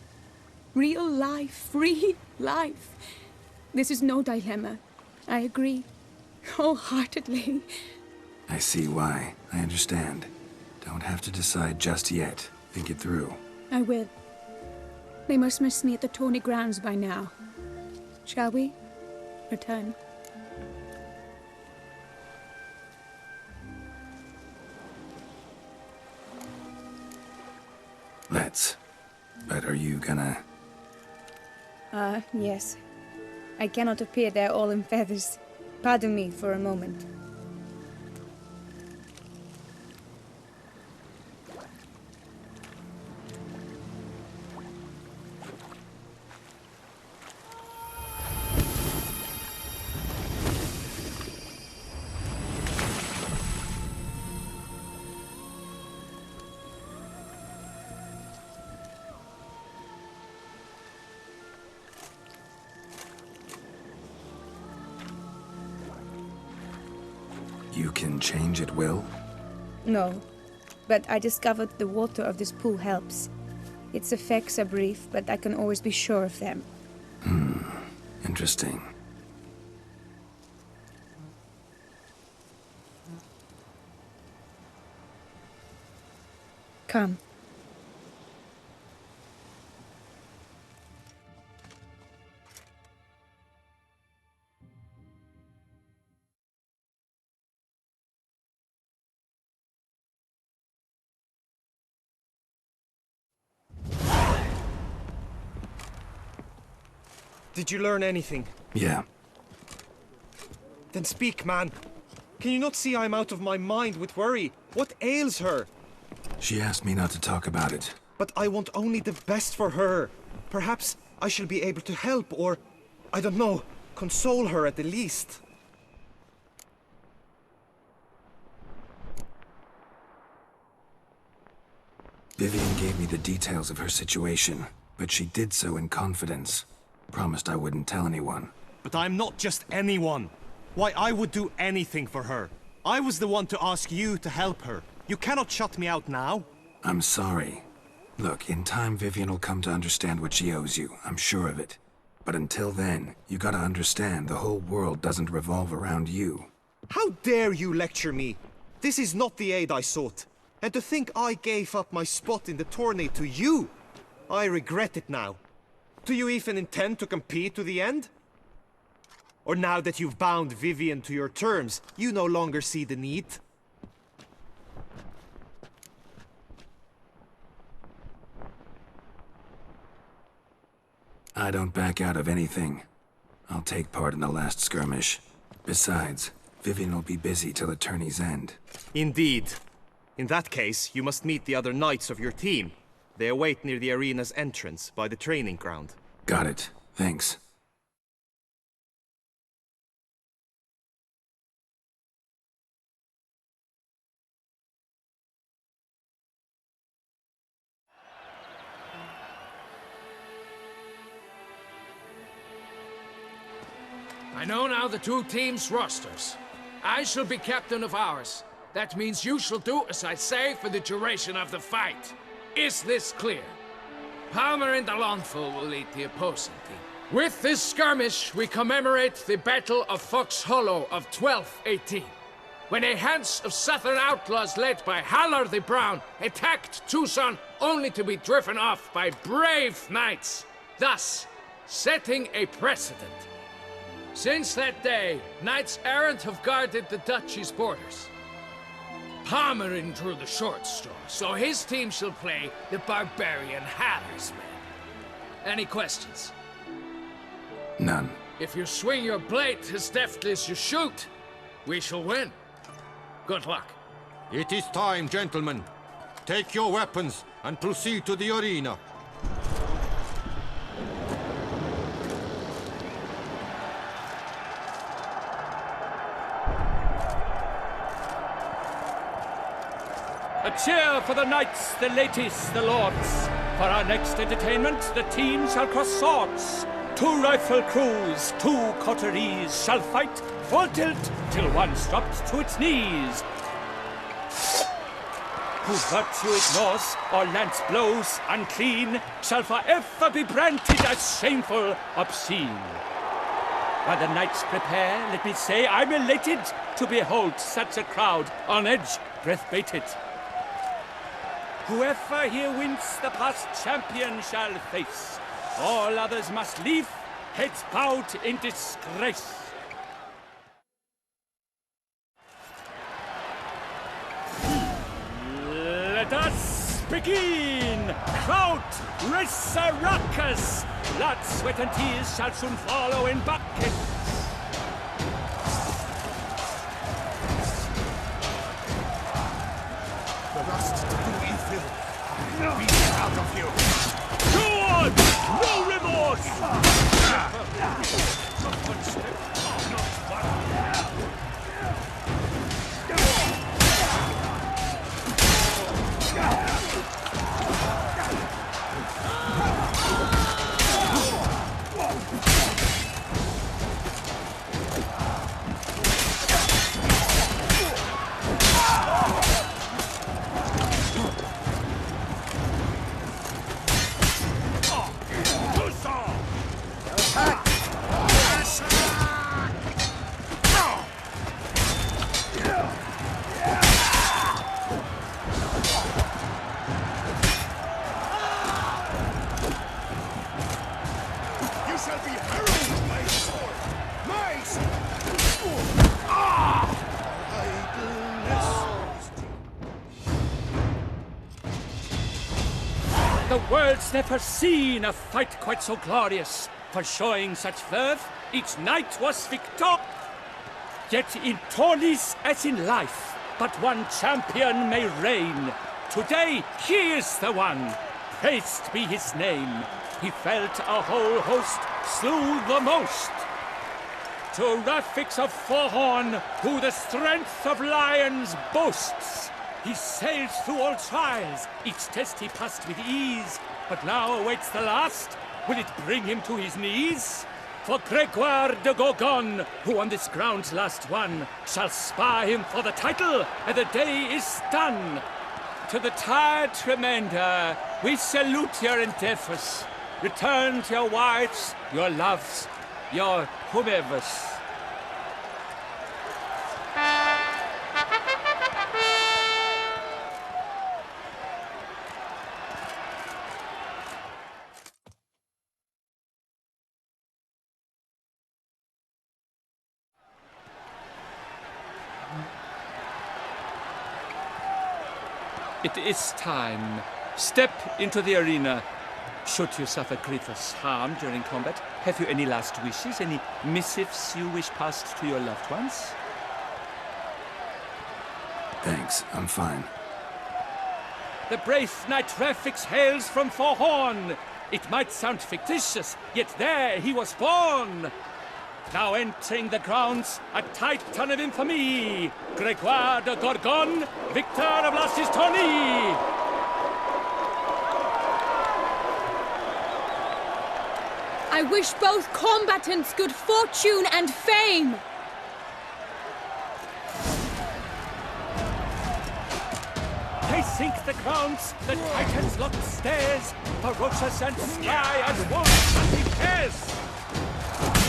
Real life, free life. This is no dilemma. I agree, wholeheartedly. I see why. I understand. Don't have to decide just yet. Think it through. I will. They must miss me at the tourney grounds by now. Shall we? Return. Let's. But are you gonna... Yes. I cannot appear there all in feathers. Pardon me for a moment. You can change at will? No, but I discovered the water of this pool helps. Its effects are brief, but I can always be sure of them. Interesting. Come. Did you learn anything? Yeah. Then speak, man. Can you not see I'm out of my mind with worry? What ails her? She asked me not to talk about it. But I want only the best for her. Perhaps I shall be able to help or, I don't know, console her at the least. Vivian gave me the details of her situation, but she did so in confidence. Promised I wouldn't tell anyone. But I'm not just anyone. Why, I would do anything for her. I was the one to ask you to help her. You cannot shut me out now. I'm sorry. Look, in time Vivian will come to understand what she owes you. I'm sure of it. But until then, you gotta understand the whole world doesn't revolve around you. How dare you lecture me? This is not the aid I sought. And to think I gave up my spot in the tourney to you! I regret it now. Do you even intend to compete to the end? Or now that you've bound Vivian to your terms, you no longer see the need? I don't back out of anything. I'll take part in the last skirmish. Besides, Vivian will be busy till the tourney's end. Indeed. In that case, you must meet the other knights of your team. They await near the arena's entrance, by the training ground. Got it. Thanks. I know now the two teams' rosters. I shall be captain of ours. That means you shall do as I say for the duration of the fight. Is this clear? Palmer and Alonfo will lead the opposing team. With this skirmish, we commemorate the Battle of Fox Hollow of 1218, when a hands of southern outlaws led by Halar the Brown attacked Tucson only to be driven off by brave knights, thus setting a precedent. Since that day, knights errant have guarded the duchy's borders. Palmerin drew the short straw, so his team shall play the barbarian Halar's men. Any questions? None. If you swing your blade as deftly as you shoot, we shall win. Good luck. It is time, gentlemen. Take your weapons and proceed to the arena. A cheer for the knights, the ladies, the lords. For our next entertainment, the teams shall cross swords. 2 rifle crews, 2 coteries shall fight full tilt till one's dropped to its knees. Who virtue ignores or lance blows unclean shall forever be branded as shameful, obscene. While the knights prepare, let me say I'm elated to behold such a crowd on edge, breath-baited. Whoever here wins the past champion shall face. All others must leave, heads bowed in disgrace. Let us begin! Crowd, raise a ruckus! Blood, sweat, and tears shall soon follow in buckets. The lust to do evil. Be proud of you. Forward! No remorse! The world's never seen a fight quite so glorious. For showing such worth, each knight was victor. Yet in tourneys as in life, but one champion may reign. Today, he is the one. Praised be his name. He felt a whole host, slew the most. To Rafix of Forhorn, who the strength of lions boasts. He sailed through all trials, each test he passed with ease. But now awaits the last. Will it bring him to his knees? For Gregoire de Gorgon, who on this ground last won, shall spar him for the title, and the day is done. To the tired remainder, we salute your endeavors. Return to your wives, your loves, your whomevers. It is time. Step into the arena. Should you suffer grievous harm during combat, have you any last wishes, any missives you wish passed to your loved ones? Thanks, I'm fine. The brave knight Rafix hails from Forhorn. It might sound fictitious, yet there he was born. Now entering the grounds, a titan of infamy, Gregoire de Gorgon, victor of last year's tourney. I wish both combatants good fortune and fame. They sink the grounds, the titans locked stairs, ferocious and sly as wolves hunting hares.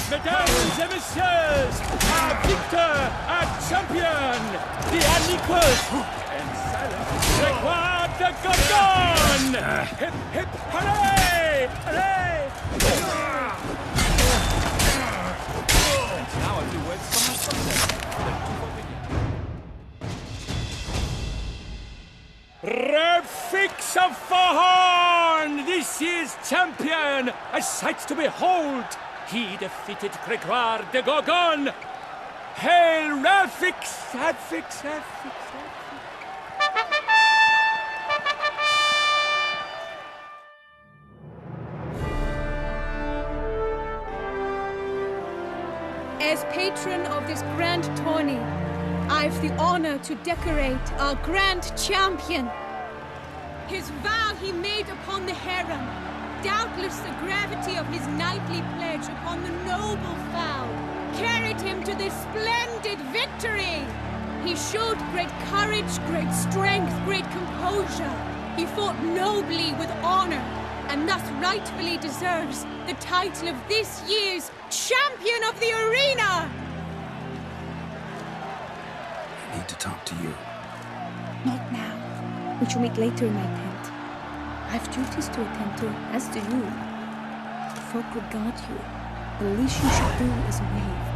Mesdames et messieurs, our victor, our champion, the unequaled and silent Gregoire de Gorgon! Hip, hip, hooray! Hooray! And now a few words from my subject. Rafix of Forhorn, this year's champion, a sight to behold. He defeated Gregoire de Gorgon. Hail Rafix! Rafix, Rafix, As patron of this grand tourney, I've the honor to decorate our grand champion. His vow he made upon the harem, doubtless the gravity of his knightly pledge upon the noble vow, carried him to this splendid victory. He showed great courage, great strength, great composure. He fought nobly with honor, and thus rightfully deserves the title of this year's Champion of the Arena! I need to talk to you. Not now. We shall meet later in my tent. I have duties to attend to, as do you. The folk regard you. The least you should do is wave.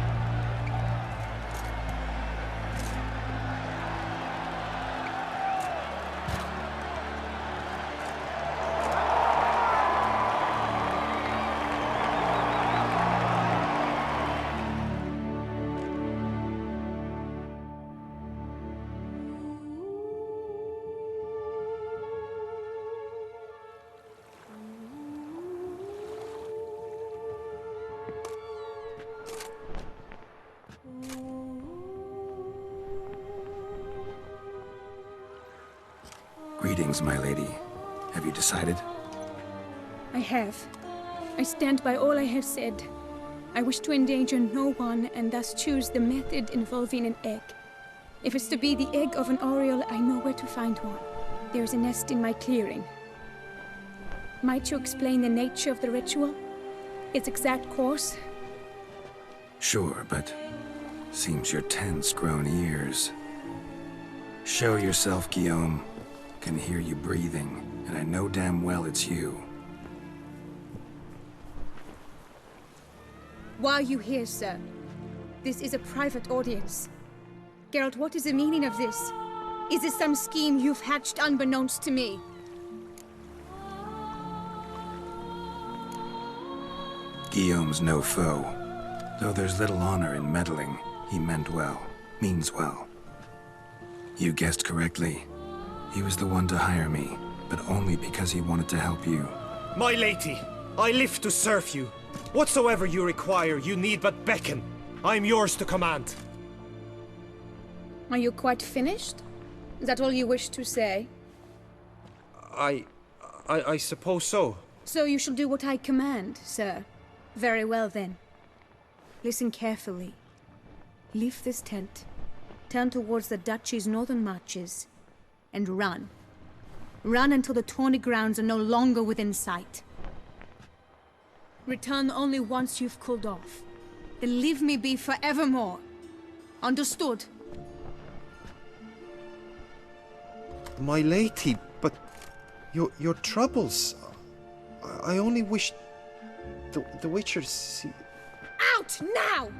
Greetings, my lady. Have you decided? I have. I stand by all I have said. I wish to endanger no one and thus choose the method involving an egg. If it's to be the egg of an oriole, I know where to find one. There's a nest in my clearing. Might you explain the nature of the ritual? Its exact course? Sure, but seems you're tense, grown ears. Show yourself, Guillaume. Can hear you breathing, and I know damn well it's you. Why are you here, sir? This is a private audience. Geralt, what is the meaning of this? Is this some scheme you've hatched unbeknownst to me? Guillaume's no foe. Though there's little honor in meddling, he meant well, means well. You guessed correctly. He was the one to hire me, but only because he wanted to help you. My lady, I live to serve you. Whatsoever you require, you need but beckon. I am yours to command. Are you quite finished? Is that all you wish to say? I suppose so. So you shall do what I command, sir. Very well, then. Listen carefully. Leave this tent, turn towards the duchy's northern marches, and run. Run until the tawny grounds are no longer within sight. Return only once you've cooled off. Then leave me be forevermore. Understood? My lady, but your troubles. I only wish the Witcher see. Out now!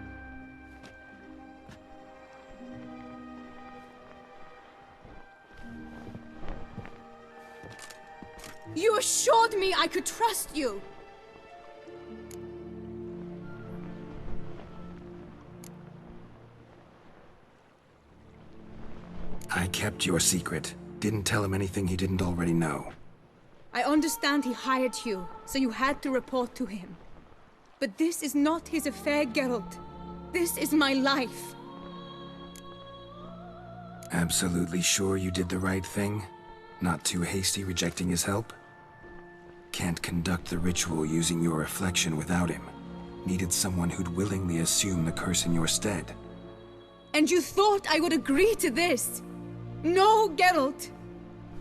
You assured me I could trust you! I kept your secret. Didn't tell him anything he didn't already know. I understand he hired you, so you had to report to him. But this is not his affair, Geralt. This is my life. Absolutely sure you did the right thing? Not too hasty rejecting his help? Can't conduct the ritual using your reflection without him. Needed someone who'd willingly assume the curse in your stead. And you thought I would agree to this? No, Geralt!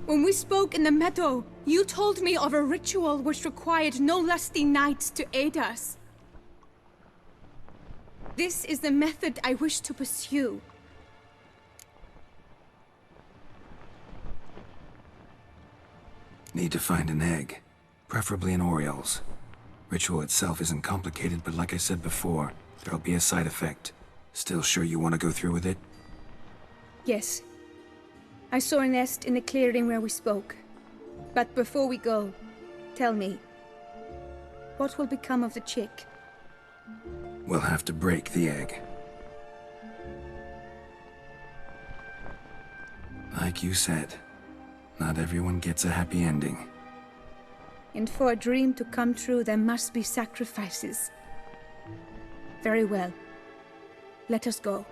When we spoke in the meadow, you told me of a ritual which required no lusty knights to aid us. This is the method I wish to pursue. Need to find an egg. Preferably an Oriole's. Ritual itself isn't complicated, but like I said before, there'll be a side effect. Still sure you want to go through with it? Yes. I saw a nest in the clearing where we spoke. But before we go, tell me, what will become of the chick? We'll have to break the egg. Like you said, not everyone gets a happy ending. And for a dream to come true, there must be sacrifices. Very well. Let us go.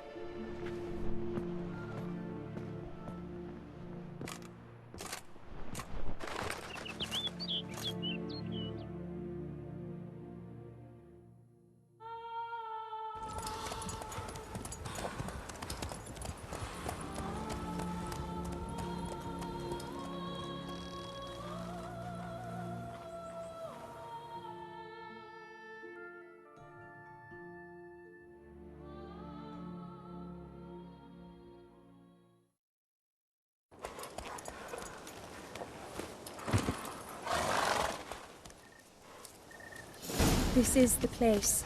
This is the place.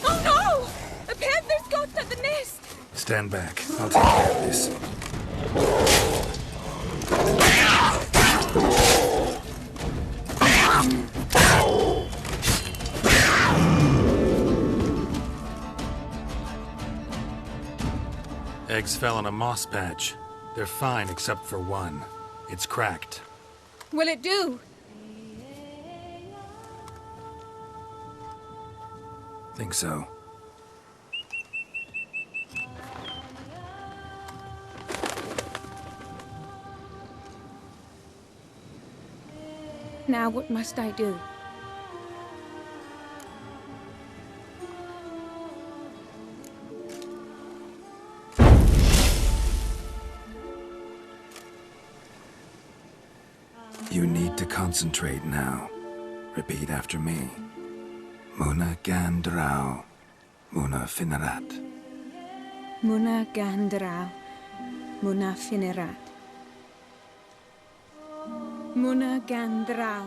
Oh no! A panther's got at the nest! Stand back. I'll take care of this. Eggs fell on a moss patch. They're fine except for one. It's cracked. Will it do? Think so. Now what must I do? You need to concentrate now. Repeat after me. Muna Gandrau, Muna Finerat. Muna Gandrau, Muna Finerat. Muna Gandrau,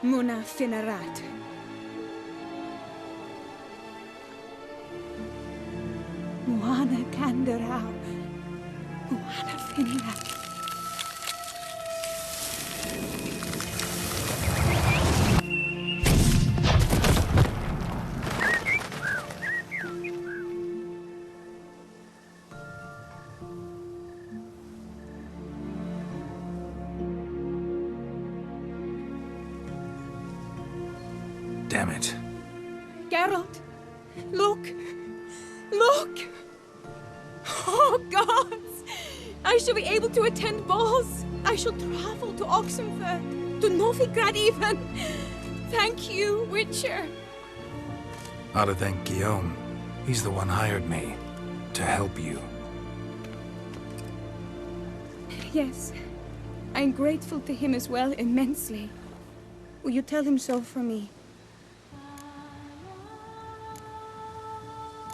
Muna Finerat. Muna Gandrau, Muna Finerat. Damn it. Geralt, look! Look! Oh, gods! I shall be able to attend balls. I shall travel to Oxenfurt, to Novigrad even. Thank you, Witcher. Ought to thank Guillaume. He's the one hired me to help you. Yes, I'm grateful to him as well, immensely. Will you tell him so for me?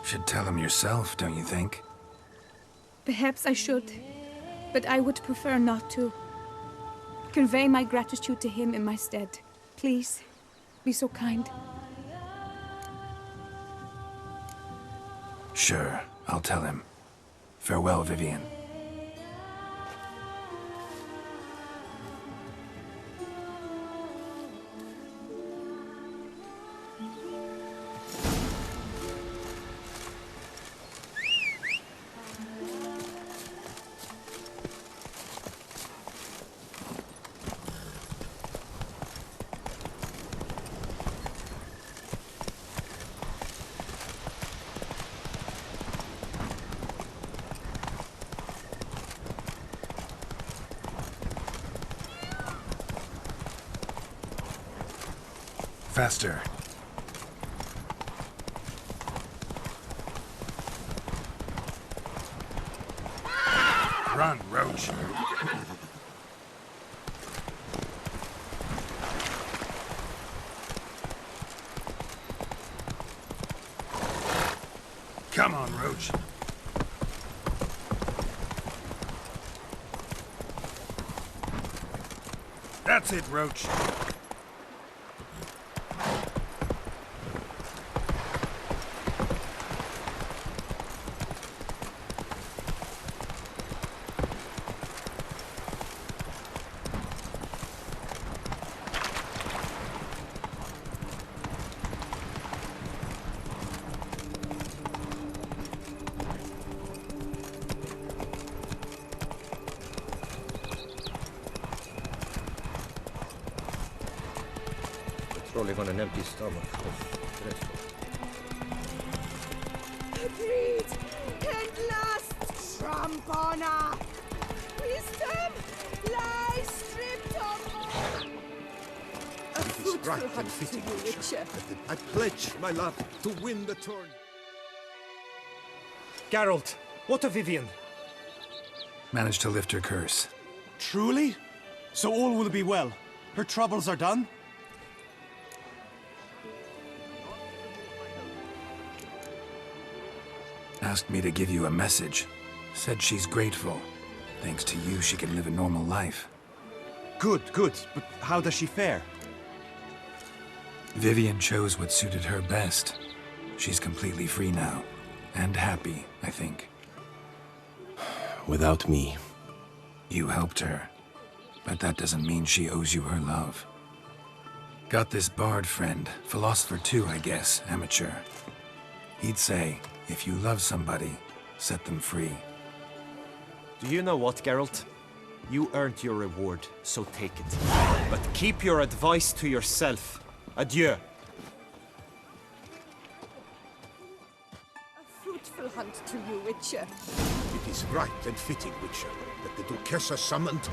Should tell him yourself, don't you think? Perhaps I should, but I would prefer not to. Convey my gratitude to him in my stead. Please, be so kind. Sure, I'll tell him. Farewell, Vivian. Faster. Run, Roach. Come on, Roach. That's it, Roach. Rolling on an empty stomach. Agreed! And last, Trampona! Wisdom lies stripped of all! A It is fruitful right and hunt to fitting, you, Witcher. I pledge my love to win the tourney. Geralt, what of Vivian? Managed to lift her curse. Truly? So all will be well. Her troubles are done? Asked me to give you a message. Said she's grateful. Thanks to you, she can live a normal life. Good, good. But how does she fare? Vivian chose what suited her best. She's completely free now. And happy, I think. Without me. You helped her. But that doesn't mean she owes you her love. Got this bard friend. Philosopher too, I guess. Amateur. He'd say, if you love somebody, set them free. Do you know what, Geralt? You earned your reward, so take it. But keep your advice to yourself. Adieu. A fruitful hunt to you, Witcher. It is right and fitting, Witcher, that the Duchessa summoned